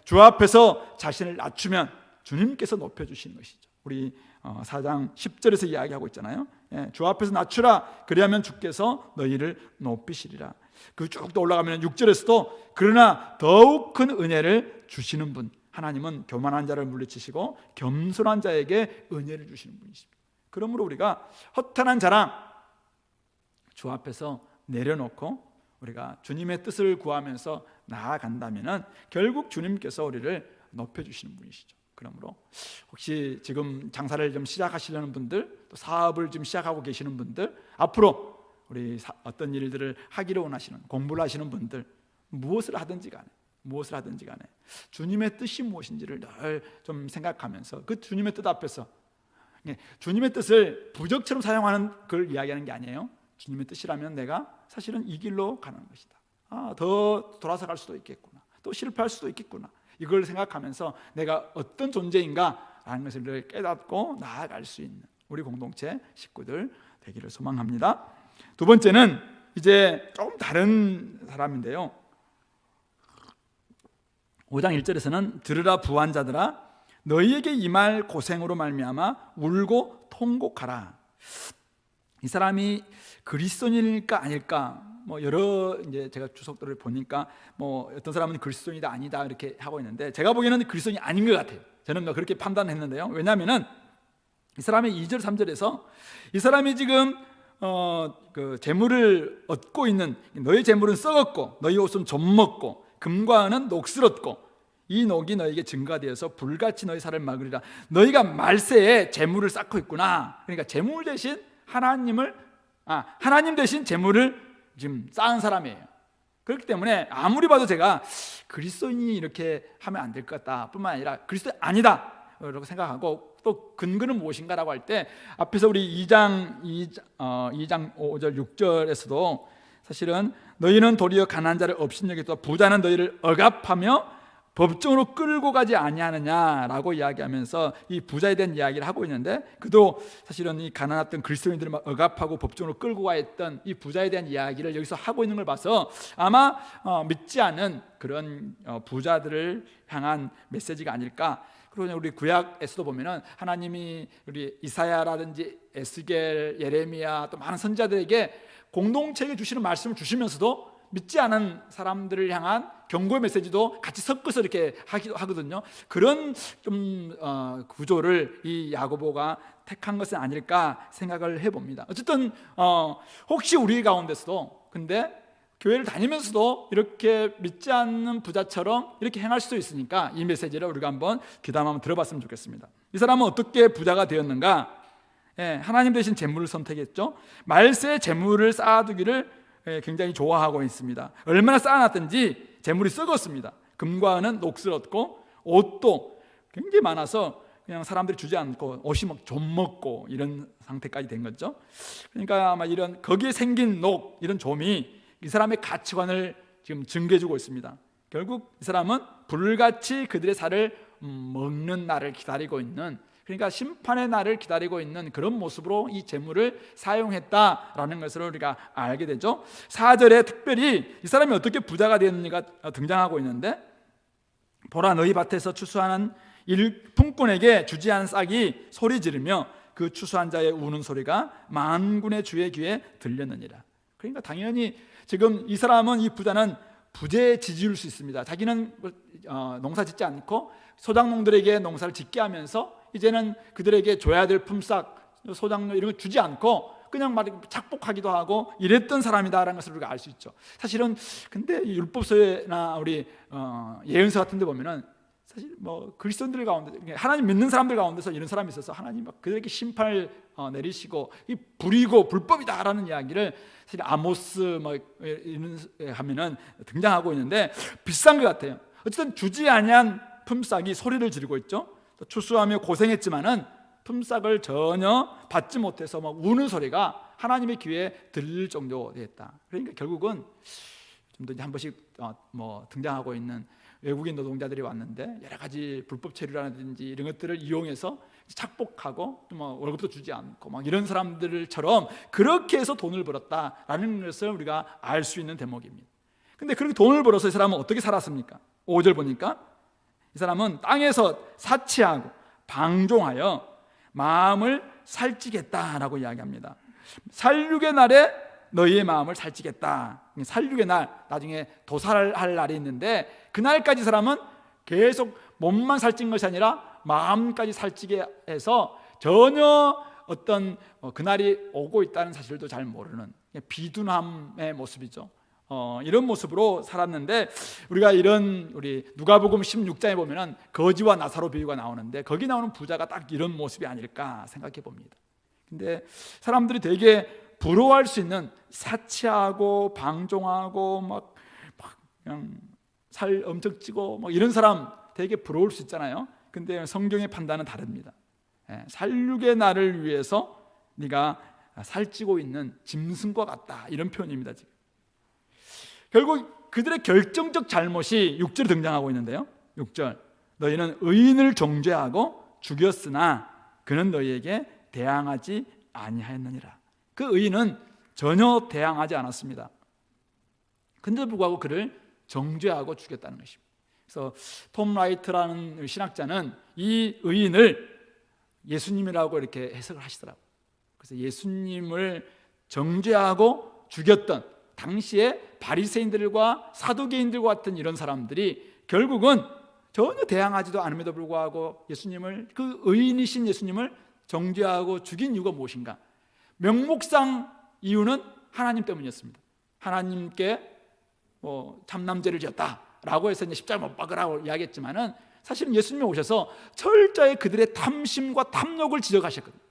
주 앞에서 자신을 낮추면 주님께서 높여주시는 것이죠. 우리 4장 10절에서 이야기하고 있잖아요. 주 앞에서 낮추라, 그리하면 주께서 너희를 높이시리라. 그 쭉 또 올라가면 6절에서도 그러나 더욱 큰 은혜를 주시는 분, 하나님은 교만한 자를 물리치시고 겸손한 자에게 은혜를 주시는 분이십니다. 그러므로 우리가 허탄한 자랑 주 앞에서 내려놓고 우리가 주님의 뜻을 구하면서 나아간다면 결국 주님께서 우리를 높여주시는 분이시죠. 그러므로 혹시 지금 장사를 좀 시작하시려는 분들, 또 사업을 좀 시작하고 계시는 분들, 앞으로 우리 어떤 일들을 하기를 원하시는, 공부를 하시는 분들, 무엇을 하든지 간에 주님의 뜻이 무엇인지를 늘 좀 생각하면서 그 주님의 뜻 앞에서, 주님의 뜻을 부적처럼 사용하는 걸 이야기하는 게 아니에요. 주님의 뜻이라면 내가 사실은 이 길로 가는 것이다. 더 돌아서 갈 수도 있겠구나, 또 실패할 수도 있겠구나, 이걸 생각하면서 내가 어떤 존재인가 라는 것을 깨닫고 나아갈 수 있는 우리 공동체 식구들 되기를 소망합니다. 두 번째는 이제 조금 다른 사람인데요, 5장 1절에서는 들으라 부한 자들아 너희에게 임할 고생으로 말미암아 울고 통곡하라. 이 사람이 그리스도인일까 아닐까, 여러 이제 제가 주석들을 보니까 어떤 사람은 그리스도인이다 아니다 이렇게 하고 있는데, 제가 보기에는 그리스도인이 아닌 것 같아요. 저는 그렇게 판단했는데요. 왜냐하면은 이 사람의 2절 3절에서 이 사람이 지금 그 재물을 얻고 있는, 너희 재물은 썩었고 너희 옷은 좀먹고 금과 은은 녹슬었고 이 녹이 너희에게 증가되어서 불같이 너희 살을 막으리라. 너희가 말세에 재물을 쌓고 있구나. 그러니까 재물 대신 하나님 대신 재물을 지금 쌓은 사람이에요. 그렇기 때문에 아무리 봐도 제가 그리스도인이 이렇게 하면 안 될 것 같다 뿐만 아니라 그리스도인 아니다 라고 생각하고, 또 근거는 무엇인가라고 할 때 앞에서 우리 2장 5절 6절에서도 사실은 너희는 도리어 가난한 자를 업신여기서 부자는 너희를 억압하며 법정으로 끌고 가지 아니하느냐라고 이야기하면서 이 부자에 대한 이야기를 하고 있는데, 그도 사실은 이 가난했던 그리스도인들을 막 억압하고 법정으로 끌고 가 있던 이 부자에 대한 이야기를 여기서 하고 있는 걸 봐서 아마 믿지 않은 그런 부자들을 향한 메시지가 아닐까. 그리고 우리 구약에서도 보면은 하나님이 우리 이사야라든지 에스겔, 예레미야 또 많은 선지자들에게 공동체에게 주시는 말씀을 주시면서도 믿지 않은 사람들을 향한 경고의 메시지도 같이 섞어서 이렇게 하기도 하거든요. 그런 좀 구조를 이 야고보가 택한 것은 아닐까 생각을 해봅니다. 어쨌든 혹시 우리 가운데서도 근데 교회를 다니면서도 이렇게 믿지 않는 부자처럼 이렇게 행할 수도 있으니까 이 메시지를 우리가 한번 귀담아 한번 들어봤으면 좋겠습니다. 이 사람은 어떻게 부자가 되었는가? 하나님 대신 재물을 선택했죠. 말세에 재물을 쌓아두기를 굉장히 좋아하고 있습니다. 얼마나 쌓아놨든지 재물이 썩었습니다. 금과 은은 녹슬었고 옷도 굉장히 많아서 그냥 사람들이 주지 않고 옷이 막 좀먹고 이런 상태까지 된 거죠. 그러니까 아마 이런 거기에 생긴 녹, 이런 좀이 이 사람의 가치관을 지금 증개해주고 있습니다. 결국 이 사람은 불같이 그들의 살을 먹는 날을 기다리고 있는, 그러니까 심판의 날을 기다리고 있는 그런 모습으로 이 재물을 사용했다라는 것을 우리가 알게 되죠. 4절에 특별히 이 사람이 어떻게 부자가 되었는지가 등장하고 있는데, 보라 너희 밭에서 추수하는 일품꾼에게 주지 않은 싹이 소리 지르며 그 추수한 자의 우는 소리가 만군의 주의 귀에 들렸느니라. 그러니까 당연히 지금 이 사람은, 이 부자는 부재에 지지울 수 있습니다. 자기는 농사 짓지 않고 소작농들에게 농사를 짓게 하면서 이제는 그들에게 줘야 될 품삯, 소작농 이런 거 주지 않고 그냥 착복하기도 하고 이랬던 사람이다라는 것을 우리가 알 수 있죠. 사실은 근데 율법서나 우리 예언서 같은 데 보면은 사실 그리스도인들 가운데, 하나님 믿는 사람들 가운데서 이런 사람이 있어서 하나님 그들에게 심판을 내리시고 이 불이고 불법이다라는 이야기를 사실 아모스 이런 하면은 등장하고 있는데 비슷한 것 같아요. 어쨌든 주지 아니한 품삯이 소리를 지르고 있죠. 추수하며 고생했지만은 품삯을 전혀 받지 못해서 막 우는 소리가 하나님의 귀에 들릴 정도 되었다. 그러니까 결국은 좀 더 한 번씩 등장하고 있는 외국인 노동자들이 왔는데 여러 가지 불법 체류라든지 이런 것들을 이용해서 착복하고 월급도 주지 않고 막 이런 사람들처럼 그렇게 해서 돈을 벌었다라는 것을 우리가 알 수 있는 대목입니다. 근데 그렇게 돈을 벌어서 이 사람은 어떻게 살았습니까? 5절 보니까 이 사람은 땅에서 사치하고 방종하여 마음을 살찌겠다라고 이야기합니다. 살육의 날에 너희의 마음을 살찌겠다. 살육의 날, 나중에 도살할 날이 있는데 그날까지 사람은 계속 몸만 살찐 것이 아니라 마음까지 살찌게 해서 전혀 어떤 그날이 오고 있다는 사실도 잘 모르는 비둔함의 모습이죠. 이런 모습으로 살았는데 우리가 우리 누가복음 16장에 보면은 거지와 나사로 비유가 나오는데 거기 나오는 부자가 딱 이런 모습이 아닐까 생각해 봅니다. 근데 사람들이 되게 부러워할 수 있는 사치하고 방종하고 막 그냥 살 엄청 찌고 막 이런 사람 되게 부러울 수 있잖아요. 근데 성경의 판단은 다릅니다. 살육의 날을 위해서 네가 살찌고 있는 짐승과 같다 이런 표현입니다. 지금 결국 그들의 결정적 잘못이 6절에 등장하고 있는데요. 6절 너희는 의인을 정죄하고 죽였으나 그는 너희에게 대항하지 아니하였느니라. 그 의인은 전혀 대항하지 않았습니다. 근데 불구하고 그를 정죄하고 죽였다는 것입니다. 그래서 톰 라이트라는 신학자는 이 의인을 예수님이라고 이렇게 해석을 하시더라고요. 그래서 예수님을 정죄하고 죽였던 당시에 바리새인들과 사두개인들과 같은 이런 사람들이 결국은 전혀 대항하지도 않음에도 불구하고 예수님을, 그 의인이신 예수님을 정죄하고 죽인 이유가 무엇인가? 명목상 이유는 하나님 때문이었습니다. 하나님께 참남죄를 지었다라고 해서 이제 십자가 못 박으라고 이야기했지만은 사실은 예수님이 오셔서 철저히 그들의 탐심과 탐욕을 지적하셨거든요.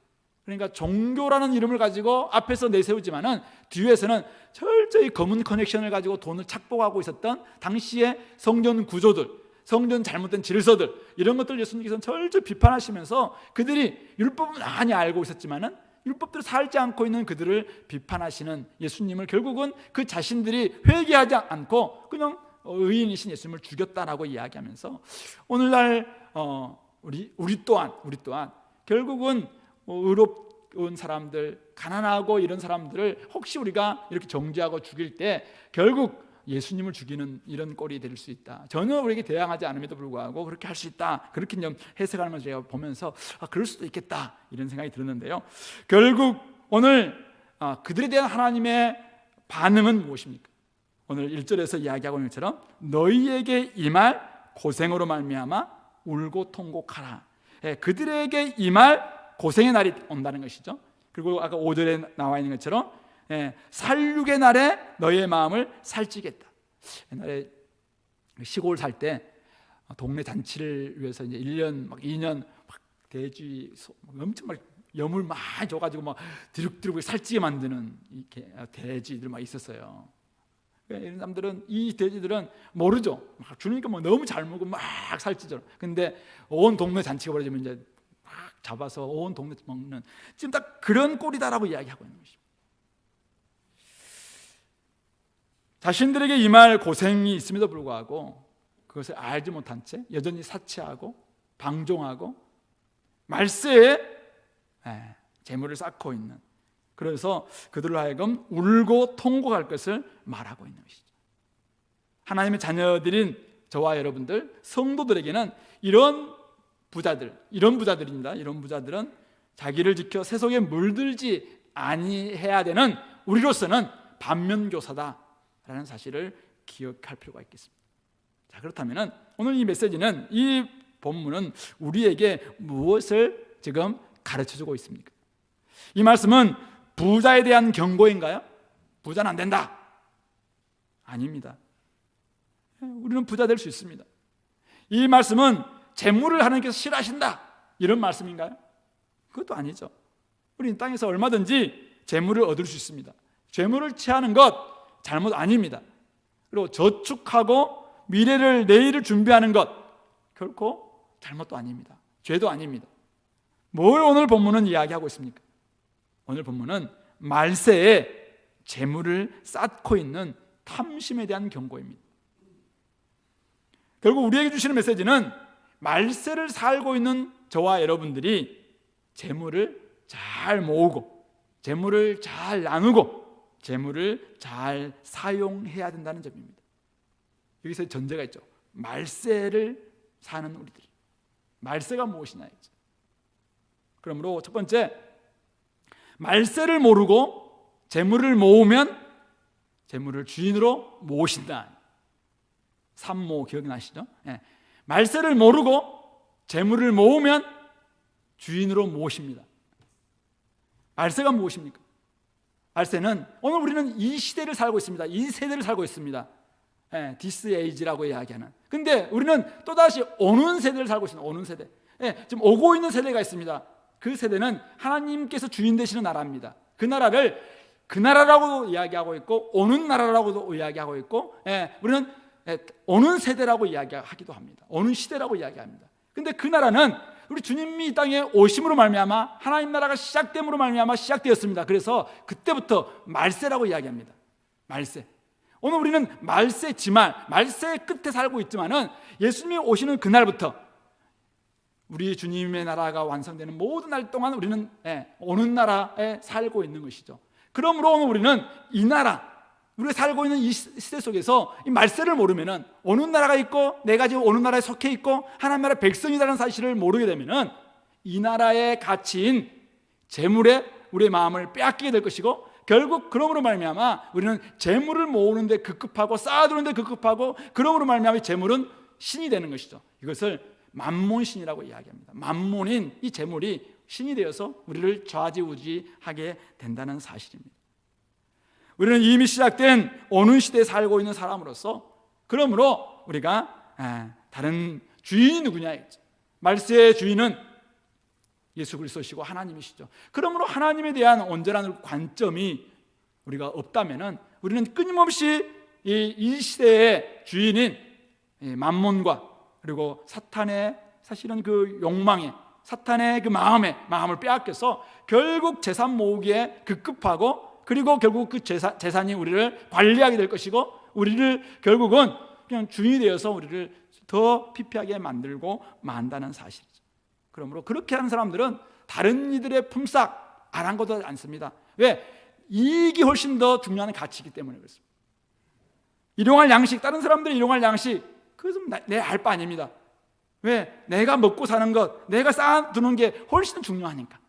그러니까 종교라는 이름을 가지고 앞에서 내세우지만은 뒤에서는 철저히 검은 커넥션을 가지고 돈을 착복하고 있었던 당시의 성전 구조들, 성전 잘못된 질서들, 이런 것들 예수님께서는 철저히 비판하시면서 그들이 율법은 많이 알고 있었지만은 율법대로 살지 않고 있는 그들을 비판하시는 예수님을 결국은 그 자신들이 회개하지 않고 그냥 의인이신 예수님을 죽였다라고 이야기하면서 오늘날 우리 또한 결국은 의롭은 사람들, 가난하고 이런 사람들을 혹시 우리가 이렇게 정죄하고 죽일 때 결국 예수님을 죽이는 이런 꼴이 될 수 있다. 전혀 우리에게 대항하지 않음에도 불구하고 그렇게 할 수 있다. 그렇게 해석하는 걸 제가 보면서 그럴 수도 있겠다 이런 생각이 들었는데요. 결국 오늘 그들에 대한 하나님의 반응은 무엇입니까? 오늘 1절에서 이야기하고 있는 것처럼 너희에게 임할 고생으로 말미암아 울고 통곡하라. 그들에게 임할 고생의 날이 온다는 것이죠. 그리고 아까 5절에 나와 있는 것처럼 살육의 날에 너희의 마음을 살찌겠다. 옛날에 시골 살 때 동네 잔치를 위해서 이제 1년 막 2년 막 돼지 엄청 막 염을 많이 줘가지고 막 드륵드륵 살찌게 만드는 이렇게 돼지들 막 있었어요. 이런 사람들은, 이 돼지들은 모르죠. 막 주니까 뭐 너무 잘 먹고 막 살찌죠. 근데 온 동네 잔치가 벌어지면 이제 막 잡아서 온 동네 먹는, 지금 딱 그런 꼴이다라고 이야기하고 있는 것입니다. 자신들에게 임할 고생이 있음에도 불구하고 그것을 알지 못한 채 여전히 사치하고 방종하고 말세에 재물을 쌓고 있는, 그래서 그들로 하여금 울고 통곡할 것을 말하고 있는 것이죠. 하나님의 자녀들인 저와 여러분들 성도들에게는 이런 부자들입니다. 이런 부자들은 자기를 지켜 세속에 물들지 아니해야 되는 우리로서는 반면교사다라는 사실을 기억할 필요가 있겠습니다. 자, 그렇다면 오늘 이 메시지는, 이 본문은 우리에게 무엇을 지금 가르쳐주고 있습니까? 이 말씀은 부자에 대한 경고인가요? 부자는 안 된다. 아닙니다. 우리는 부자 될 수 있습니다. 이 말씀은 재물을 하나님께서 싫어하신다, 이런 말씀인가요? 그것도 아니죠. 우리는 땅에서 얼마든지 재물을 얻을 수 있습니다. 재물을 취하는 것 잘못 아닙니다. 그리고 저축하고 내일을 준비하는 것 결코 잘못도 아닙니다. 죄도 아닙니다. 뭘 오늘 본문은 이야기하고 있습니까? 오늘 본문은 말세에 재물을 쌓고 있는 함심에 대한 경고입니다. 결국 우리에게 주시는 메시지는 말세를 살고 있는 저와 여러분들이 재물을 잘 모으고 재물을 잘 나누고 재물을 잘 사용해야 된다는 점입니다. 여기서 전제가 있죠. 말세를 사는 우리들. 말세가 무엇이냐 했죠. 그러므로 첫 번째, 말세를 모르고 재물을 모으면 재물을 주인으로 모신다. 삼모 기억나시죠? 예. 말세를 모르고 재물을 모으면 주인으로 모십니다. 말세가 무엇입니까? 말세는 오늘 우리는 이 시대를 살고 있습니다. 이 세대를 살고 있습니다. 예, 디스 에이지라고 이야기하는. 근데 우리는 또다시 오는 세대를 살고 있습니다. 오는 세대. 예, 지금 오고 있는 세대가 있습니다. 그 세대는 하나님께서 주인 되시는 나라입니다. 그 나라를 그 나라라고도 이야기하고 있고 오는 나라라고도 이야기하고 있고, 예, 우리는 오는 세대라고 이야기하기도 합니다. 오는 시대라고 이야기합니다. 근데 그 나라는 우리 주님이 이 땅에 오심으로 말미암아 하나님 나라가 시작됨으로 말미암아 시작되었습니다. 그래서 그때부터 말세라고 이야기합니다. 말세. 오늘 우리는 말세지만 말세의 끝에 살고 있지만은 예수님이 오시는 그날부터 우리 주님의 나라가 완성되는 모든 날 동안 우리는 오는 나라에 살고 있는 것이죠. 그러므로 오늘 우리는 이 나라, 우리가 살고 있는 이 시대 속에서 이 말세를 모르면은 오는 나라가 있고 내가 지금 오는 나라에 속해 있고 하나님 나라의 백성이라는 사실을 모르게 되면은 이 나라의 가치인 재물에 우리의 마음을 빼앗기게 될 것이고, 결국 그러므로 말미암아 우리는 재물을 모으는 데 급급하고 쌓아두는 데 급급하고, 그러므로 말미암아 재물은 신이 되는 것이죠. 이것을 만몬신이라고 이야기합니다. 만몬인 이 재물이 신이 되어서 우리를 좌지우지하게 된다는 사실입니다. 우리는 이미 시작된 오는 시대에 살고 있는 사람으로서, 그러므로 우리가 다른 주인이 누구냐, 말세의 주인은 예수 그리스도시고 하나님이시죠. 그러므로 하나님에 대한 온전한 관점이 우리가 없다면은 우리는 끊임없이 이 시대의 주인인 만몬과 그리고 사탄의 사실은 그 욕망에, 사탄의 그 마음을 빼앗겨서 결국 재산 모으기에 급급하고, 그리고 결국 그 재산이 우리를 관리하게 될 것이고, 우리를 결국은 그냥 주인이 되어서 우리를 더 피폐하게 만들고 만다는 사실이죠. 그러므로 그렇게 하는 사람들은 다른 이들의 품삯 아랑곳하지 않습니다. 왜? 이익이 훨씬 더 중요한 가치이기 때문에 그렇습니다. 일용할 양식, 다른 사람들이 일용할 양식, 그것은 내 알 바 아닙니다. 왜? 내가 먹고 사는 것, 내가 쌓아두는 게 훨씬 중요하니까.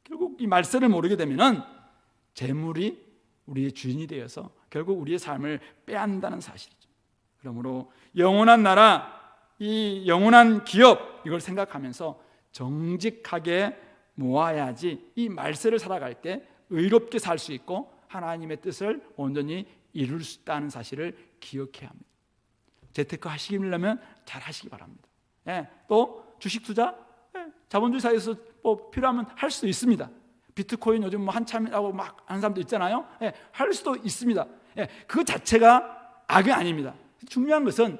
결국 이 말세를 모르게 되면은 재물이 우리의 주인이 되어서 결국 우리의 삶을 빼앗는다는 사실이죠. 그러므로 영원한 나라, 이 영원한 기업, 이걸 생각하면서 정직하게 모아야지 이 말세를 살아갈 때 의롭게 살 수 있고 하나님의 뜻을 온전히 이룰 수 있다는 사실을 기억해야 합니다. 재테크 하시려면 잘 하시기 바랍니다. 또 주식 투자, 자본주의 사회에서 뭐 필요하면 할 수도 있습니다. 비트코인 요즘 뭐 한참이라고 막 하는 사람도 있잖아요. 할 수도 있습니다. 그 자체가 악이 아닙니다. 중요한 것은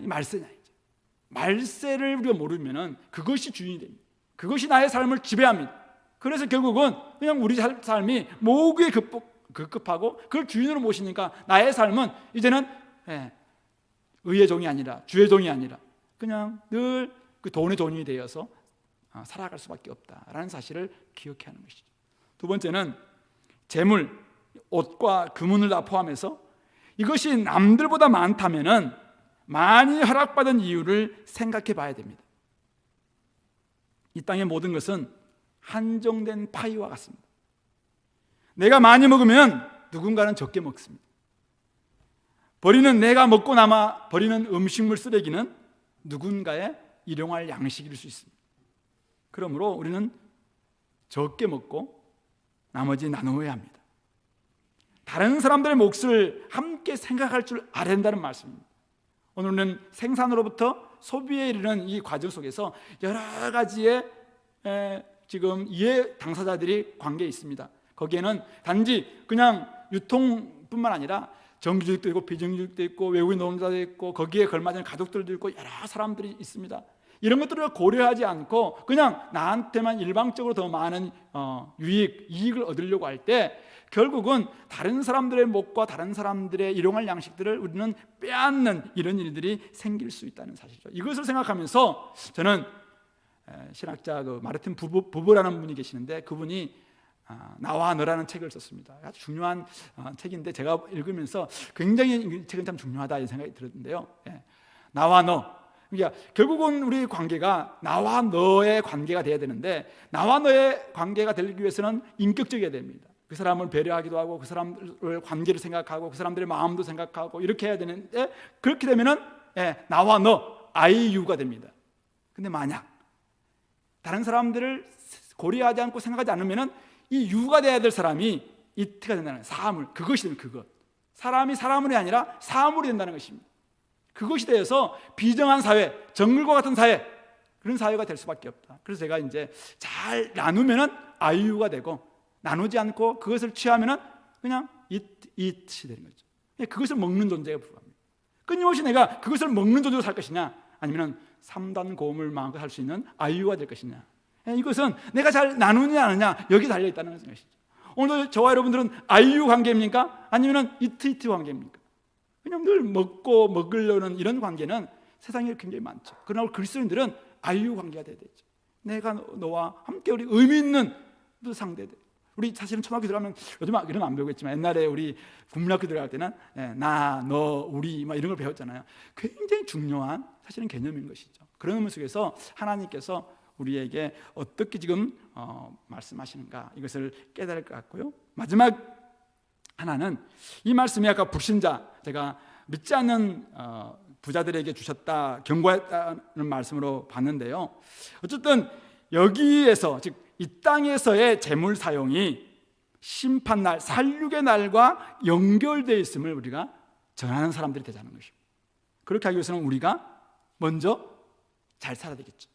말세냐. 말세를 우리가 모르면은 그것이 주인이 됩니다. 그것이 나의 삶을 지배합니다. 그래서 결국은 그냥 우리 삶이 모으기에 급급하고 그걸 주인으로 모시니까 나의 삶은 이제는 의의 종이 아니라 주의 종이 아니라 그냥 늘 그 돈의 종이 되어서 살아갈 수밖에 없다라는 사실을 기억해야 하는 것이죠. 두 번째는 재물, 옷과 금은을 다 포함해서 이것이 남들보다 많다면은 많이 허락받은 이유를 생각해 봐야 됩니다. 이 땅의 모든 것은 한정된 파이와 같습니다. 내가 많이 먹으면 누군가는 적게 먹습니다. 내가 먹고 남아 버리는 음식물 쓰레기는 누군가의 일용할 양식일 수 있습니다. 그러므로 우리는 적게 먹고 나머지 나누어야 합니다. 다른 사람들의 몫을 함께 생각할 줄 알아야 된다는 말씀입니다. 오늘은 생산으로부터 소비에 이르는 이 과정 속에서 여러 가지의 지금 이해 당사자들이 관계에 있습니다. 거기에는 단지 그냥 유통뿐만 아니라 정규직도 있고 비정규직도 있고 외국인 노동자도 있고 거기에 걸맞은 가족들도 있고 여러 사람들이 있습니다. 이런 것들을 고려하지 않고 그냥 나한테만 일방적으로 더 많은 이익을 얻으려고 할 때 결국은 다른 사람들의 목과 다른 사람들의 일용할 양식들을 우리는 빼앗는 이런 일들이 생길 수 있다는 사실이죠. 이것을 생각하면서 저는 신학자 마르틴 부버라는 분이 계시는데 그분이 나와 너라는 책을 썼습니다. 아주 중요한 책인데 제가 읽으면서 굉장히 이 책은 참 중요하다 이런 생각이 들었는데요. 나와 너, 그러니까 결국은 우리 관계가 나와 너의 관계가 돼야 되는데 나와 너의 관계가 되기 위해서는 인격적이어야 됩니다. 그 사람을 배려하기도 하고 그 사람을 관계를 생각하고 그 사람들의 마음도 생각하고 이렇게 해야 되는데 그렇게 되면은 나와 너 IU가 됩니다. 근데 만약 다른 사람들을 고려하지 않고 생각하지 않으면은 이 유가 돼야 될 사람이 이트가 된다는 사물, 그것이 되는 그것. 사람이 사람물이 아니라 사물이 된다는 것입니다. 그것이 되어서 비정한 사회, 정글과 같은 사회, 그런 사회가 될 수밖에 없다. 그래서 제가 이제 잘 나누면은 IU가 되고 나누지 않고 그것을 취하면은 그냥 it이 되는 거죠. 그것을 먹는 존재가 불과합니다. 끊임없이 내가 그것을 먹는 존재로 살 것이냐, 아니면은 3단 고음을 마음껏 할 수 있는 아이유가 될 것이냐. 이것은 내가 잘 나누냐 안 하냐 여기 달려 있다는 것이죠. 오늘 저와 여러분들은 아이유 관계입니까? 아니면은 이트 관계입니까? 그냥 늘 먹고 먹으려는 이런 관계는 세상에 굉장히 많죠. 그러나 그리스도인들은 아이유 관계가 돼야 되죠. 내가 너와 함께 우리 의미 있는 상대들. 우리 사실은 초등학교 들어가면 요즘 이런 안 배우겠지만 옛날에 우리 국민학교 들어갈 때는 나, 너, 우리 막 이런 걸 배웠잖아요. 굉장히 중요한 사실은 개념인 것이죠. 그런 의미 속에서 하나님께서 우리에게 어떻게 지금 말씀하시는가 이것을 깨달을 것 같고요. 마지막 하나는 이 말씀이 아까 불신자, 제가 믿지 않는 부자들에게 주셨다, 경고했다는 말씀으로 봤는데요. 어쨌든 여기에서 즉 이 땅에서의 재물 사용이 심판날, 살육의 날과 연결되어 있음을 우리가 전하는 사람들이 되자는 것입니다. 그렇게 하기 위해서는 우리가 먼저 잘 살아야 되겠죠.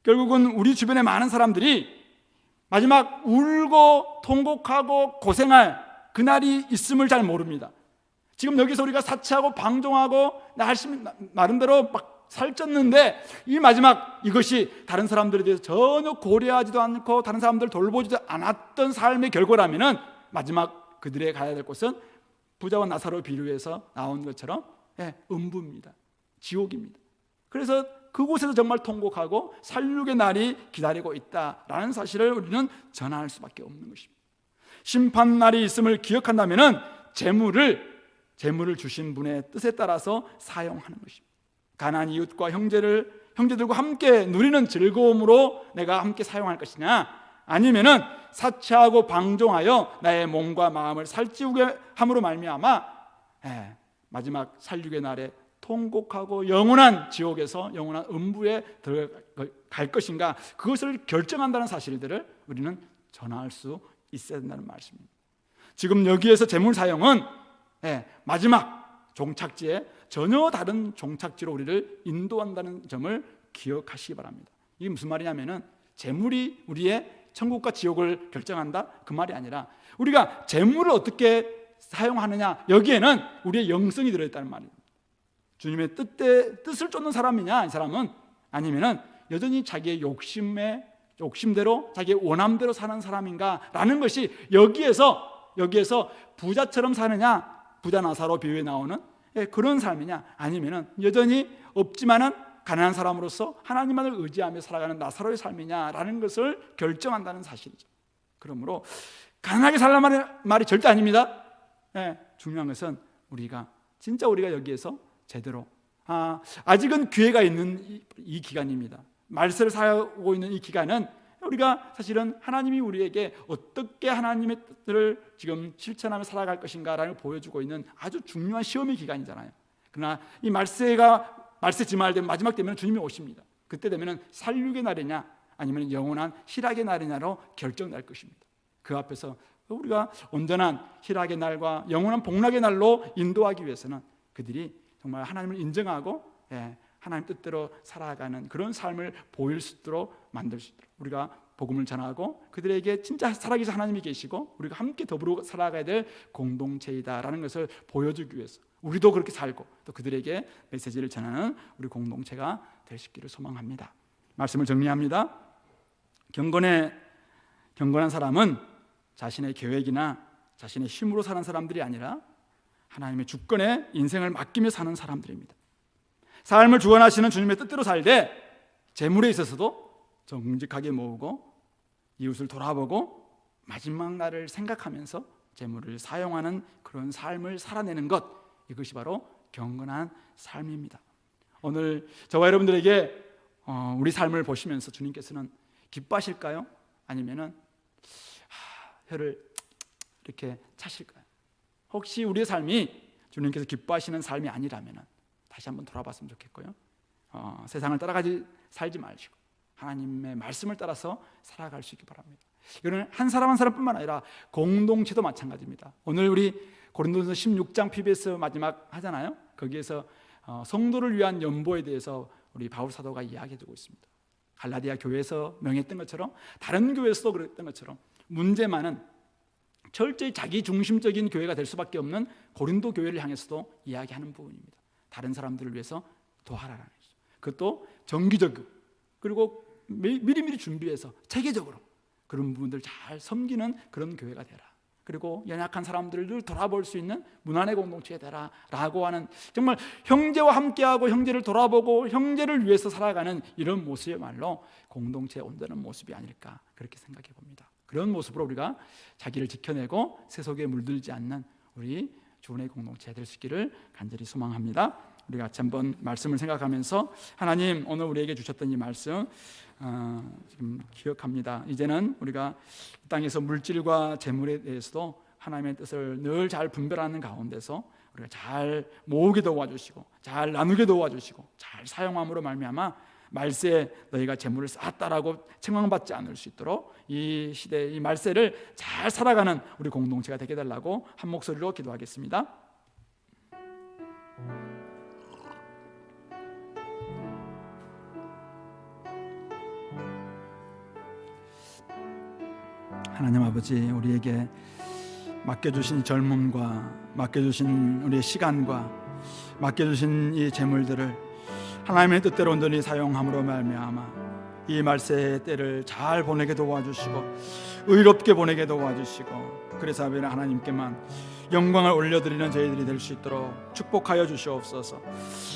결국은 우리 주변에 많은 사람들이 마지막 울고 통곡하고 고생할 그날이 있음을 잘 모릅니다. 지금 여기서 우리가 사치하고 방종하고 나름대로 막 살쪘는데 이 마지막 이것이 다른 사람들에 대해서 전혀 고려하지도 않고 다른 사람들을 돌보지도 않았던 삶의 결과라면은 마지막 그들의 가야 될 곳은 부자와 나사로 비유해서 나온 것처럼 음부입니다. 지옥입니다. 그래서 그곳에서 정말 통곡하고 살육의 날이 기다리고 있다라는 사실을 우리는 전할 수밖에 없는 것입니다. 심판 날이 있음을 기억한다면은 재물을 주신 분의 뜻에 따라서 사용하는 것입니다. 가난한 이웃과 형제들과 함께 누리는 즐거움으로 내가 함께 사용할 것이냐, 아니면은 사치하고 방종하여 나의 몸과 마음을 살찌우게 함으로 말미암아 마지막 살육의 날에 통곡하고 영원한 지옥에서 영원한 음부에 들어갈 것인가, 그것을 결정한다는 사실들을 우리는 전할 수 있어야 된다는 말씀입니다. 지금 여기에서 재물 사용은 마지막 종착지에 전혀 다른 종착지로 우리를 인도한다는 점을 기억하시기 바랍니다. 이게 무슨 말이냐면은 재물이 우리의 천국과 지옥을 결정한다 그 말이 아니라 우리가 재물을 어떻게 사용하느냐, 여기에는 우리의 영성이 들어있다는 말입니다. 주님의 뜻을 쫓는 사람이냐 이 사람은, 아니면은 여전히 자기의 욕심대로 자기의 원함대로 사는 사람인가라는 것이 여기에서 부자처럼 사느냐, 부자 나사로 비유에 나오는 그런 삶이냐, 아니면은 여전히 없지만은 가난한 사람으로서 하나님만을 의지하며 살아가는 나사로의 삶이냐라는 것을 결정한다는 사실이죠. 그러므로 가난하게 살라는 말이 절대 아닙니다. 중요한 것은 우리가 여기에서 제대로 아직은 기회가 있는 이 기간입니다. 말세를 살고 있는 이 기간은 우리가 사실은 하나님이 우리에게 어떻게 하나님의 뜻을 지금 실천하며 살아갈 것인가를 보여주고 있는 아주 중요한 시험의 기간이잖아요. 그러나 이 말세 지말 되면 마지막 되면 주님이 오십니다. 그때 되면 살육의 날이냐 아니면 영원한 희락의 날이냐로 결정될 것입니다. 그 앞에서 우리가 온전한 희락의 날과 영원한 복락의 날로 인도하기 위해서는 그들이 정말 하나님을 인정하고 하나님 뜻대로 살아가는 그런 삶을 보일 수 있도록 만들 수 있도록 우리가 복음을 전하고 그들에게 진짜 살아계신 하나님이 계시고 우리가 함께 더불어 살아가야 될 공동체이다라는 것을 보여주기 위해서 우리도 그렇게 살고 또 그들에게 메시지를 전하는 우리 공동체가 될 수 있기를 소망합니다. 말씀을 정리합니다. 경건한 사람은 자신의 계획이나 자신의 힘으로 사는 사람들이 아니라 하나님의 주권에 인생을 맡기며 사는 사람들입니다. 삶을 주관하시는 주님의 뜻대로 살되 재물에 있어서도 정직하게 모으고 이웃을 돌아보고 마지막 날을 생각하면서 재물을 사용하는 그런 삶을 살아내는 것, 이것이 바로 경건한 삶입니다. 오늘 저와 여러분들에게 우리 삶을 보시면서 주님께서는 기뻐하실까요? 아니면은 혀를 이렇게 차실까요? 혹시 우리의 삶이 주님께서 기뻐하시는 삶이 아니라면 다시 한번 돌아봤으면 좋겠고요. 세상을 따라가지 살지 마시고 하나님의 말씀을 따라서 살아갈 수 있기 바랍니다. 이거는 한 사람 한 사람뿐만 아니라 공동체도 마찬가지입니다. 오늘 우리 고린도전서 16장 PBS 마지막 하잖아요. 거기에서 성도를 위한 연보에 대해서 우리 바울 사도가 이야기해주고 있습니다. 갈라디아 교회에서 명했던 것처럼 다른 교회에서도 그랬던 것처럼 문제만은 철저히 자기 중심적인 교회가 될 수밖에 없는 고린도 교회를 향해서도 이야기하는 부분입니다. 다른 사람들을 위해서 도와라라는 거죠. 그것도 정기적으로 그리고 미리미리 준비해서 체계적으로 그런 부분들 잘 섬기는 그런 교회가 되라. 그리고 연약한 사람들을 돌아볼 수 있는 문안의 공동체가 되라 라고 하는, 정말 형제와 함께하고 형제를 돌아보고 형제를 위해서 살아가는 이런 모습이야말로 공동체의 온전한 모습이 아닐까, 그렇게 생각해 봅니다. 그런 모습으로 우리가 자기를 지켜내고 세속에 물들지 않는 우리 주은의 공동체가 될 수 있기를 간절히 소망합니다. 우리가 같이 한번 말씀을 생각하면서 하나님 오늘 우리에게 주셨던 이 말씀 지금 기억합니다. 이제는 우리가 이 땅에서 물질과 재물에 대해서도 하나님의 뜻을 늘 잘 분별하는 가운데서 우리가 잘 모으게 도와주시고 잘 나누게 도와주시고 잘 사용함으로 말미암아 말세에 너희가 재물을 쌓았다라고 책망받지 않을 수 있도록 이 시대 이 말세를 잘 살아가는 우리 공동체가 되게 달라고 한 목소리로 기도하겠습니다. 하나님 아버지, 우리에게 맡겨주신 젊음과 맡겨주신 우리의 시간과 맡겨주신 이 재물들을 하나님의 뜻대로 온전히 사용함으로 말미암아 이 말세의 때를 잘 보내게 도와주시고 의롭게 보내게 도와주시고, 그래서 하나님께만 영광을 올려드리는 저희들이 될 수 있도록 축복하여 주시옵소서.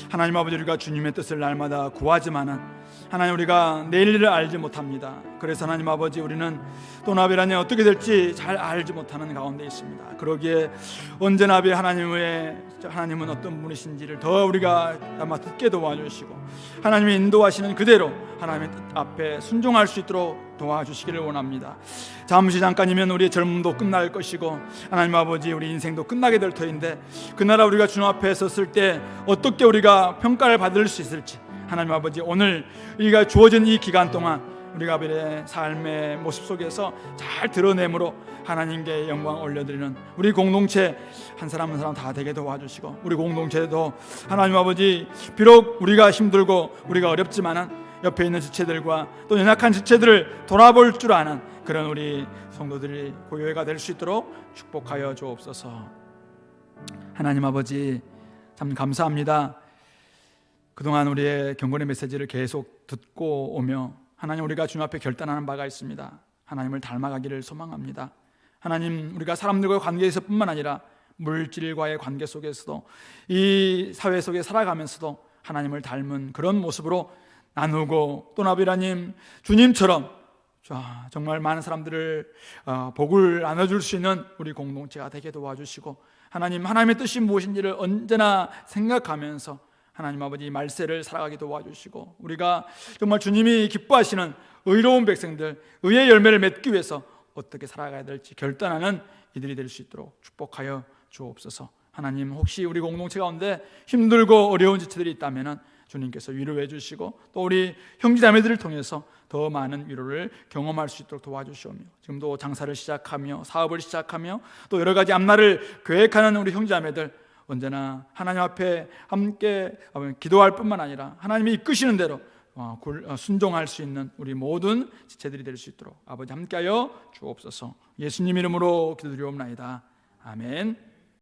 하나님 아버지, 우리가 주님의 뜻을 날마다 구하지만은 하나님 우리가 내일을 알지 못합니다. 그래서 하나님 아버지, 우리는 또 나비라니 어떻게 될지 잘 알지 못하는 가운데 있습니다. 그러기에 언제나 하나님은 어떤 분이신지를 더 우리가 아마 듣게 도와주시고 하나님의 인도하시는 그대로 하나님의 뜻 앞에 순종할 수 있도록 도와주시기를 원합니다. 잠깐이면 우리의 젊음도 끝날 것이고 하나님 아버지, 우리 인생도 끝나게 될 터인데 그나라 우리가 주님 앞에 섰을 때 어떻게 우리가 평가를 받을 수 있을지 하나님 아버지, 오늘 우리가 주어진 이 기간 동안 우리가 우리의 삶의 모습 속에서 잘 드러내므로 하나님께 영광 올려드리는 우리 공동체 한 사람 한 사람 다 되게 도와주시고, 우리 공동체도 하나님 아버지, 비록 우리가 힘들고 우리가 어렵지만은 옆에 있는 지체들과 또 연약한 지체들을 돌아볼 줄 아는 그런 우리 성도들이 고요회가 될 수 있도록 축복하여 주옵소서. 하나님 아버지, 참 감사합니다. 그동안 우리의 경건의 메시지를 계속 듣고 오며 하나님, 우리가 주님 앞에 결단하는 바가 있습니다. 하나님을 닮아가기를 소망합니다. 하나님, 우리가 사람들과의 관계에서 뿐만 아니라 물질과의 관계 속에서도 이 사회 속에 살아가면서도 하나님을 닮은 그런 모습으로 나누고, 또 나비라님 주님처럼 정말 많은 사람들을 복을 나눠줄 수 있는 우리 공동체가 되게 도와주시고, 하나님의 뜻이 무엇인지를 언제나 생각하면서 하나님 아버지 말세를 살아가게 도와주시고, 우리가 정말 주님이 기뻐하시는 의로운 백성들, 의의 열매를 맺기 위해서 어떻게 살아가야 될지 결단하는 이들이 될 수 있도록 축복하여 주옵소서. 하나님, 혹시 우리 공동체 가운데 힘들고 어려운 지체들이 있다면 주님께서 위로해 주시고, 또 우리 형제자매들을 통해서 더 많은 위로를 경험할 수 있도록 도와주시오며, 지금도 장사를 시작하며 사업을 시작하며 또 여러 가지 앞날을 계획하는 우리 형제자매들 언제나 하나님 앞에 함께 기도할 뿐만 아니라 하나님이 이끄시는 대로 순종할 수 있는 우리 모든 지체들이 될 수 있도록 아버지 함께하여 주옵소서. 예수님 이름으로 기도드리옵나이다. 아멘.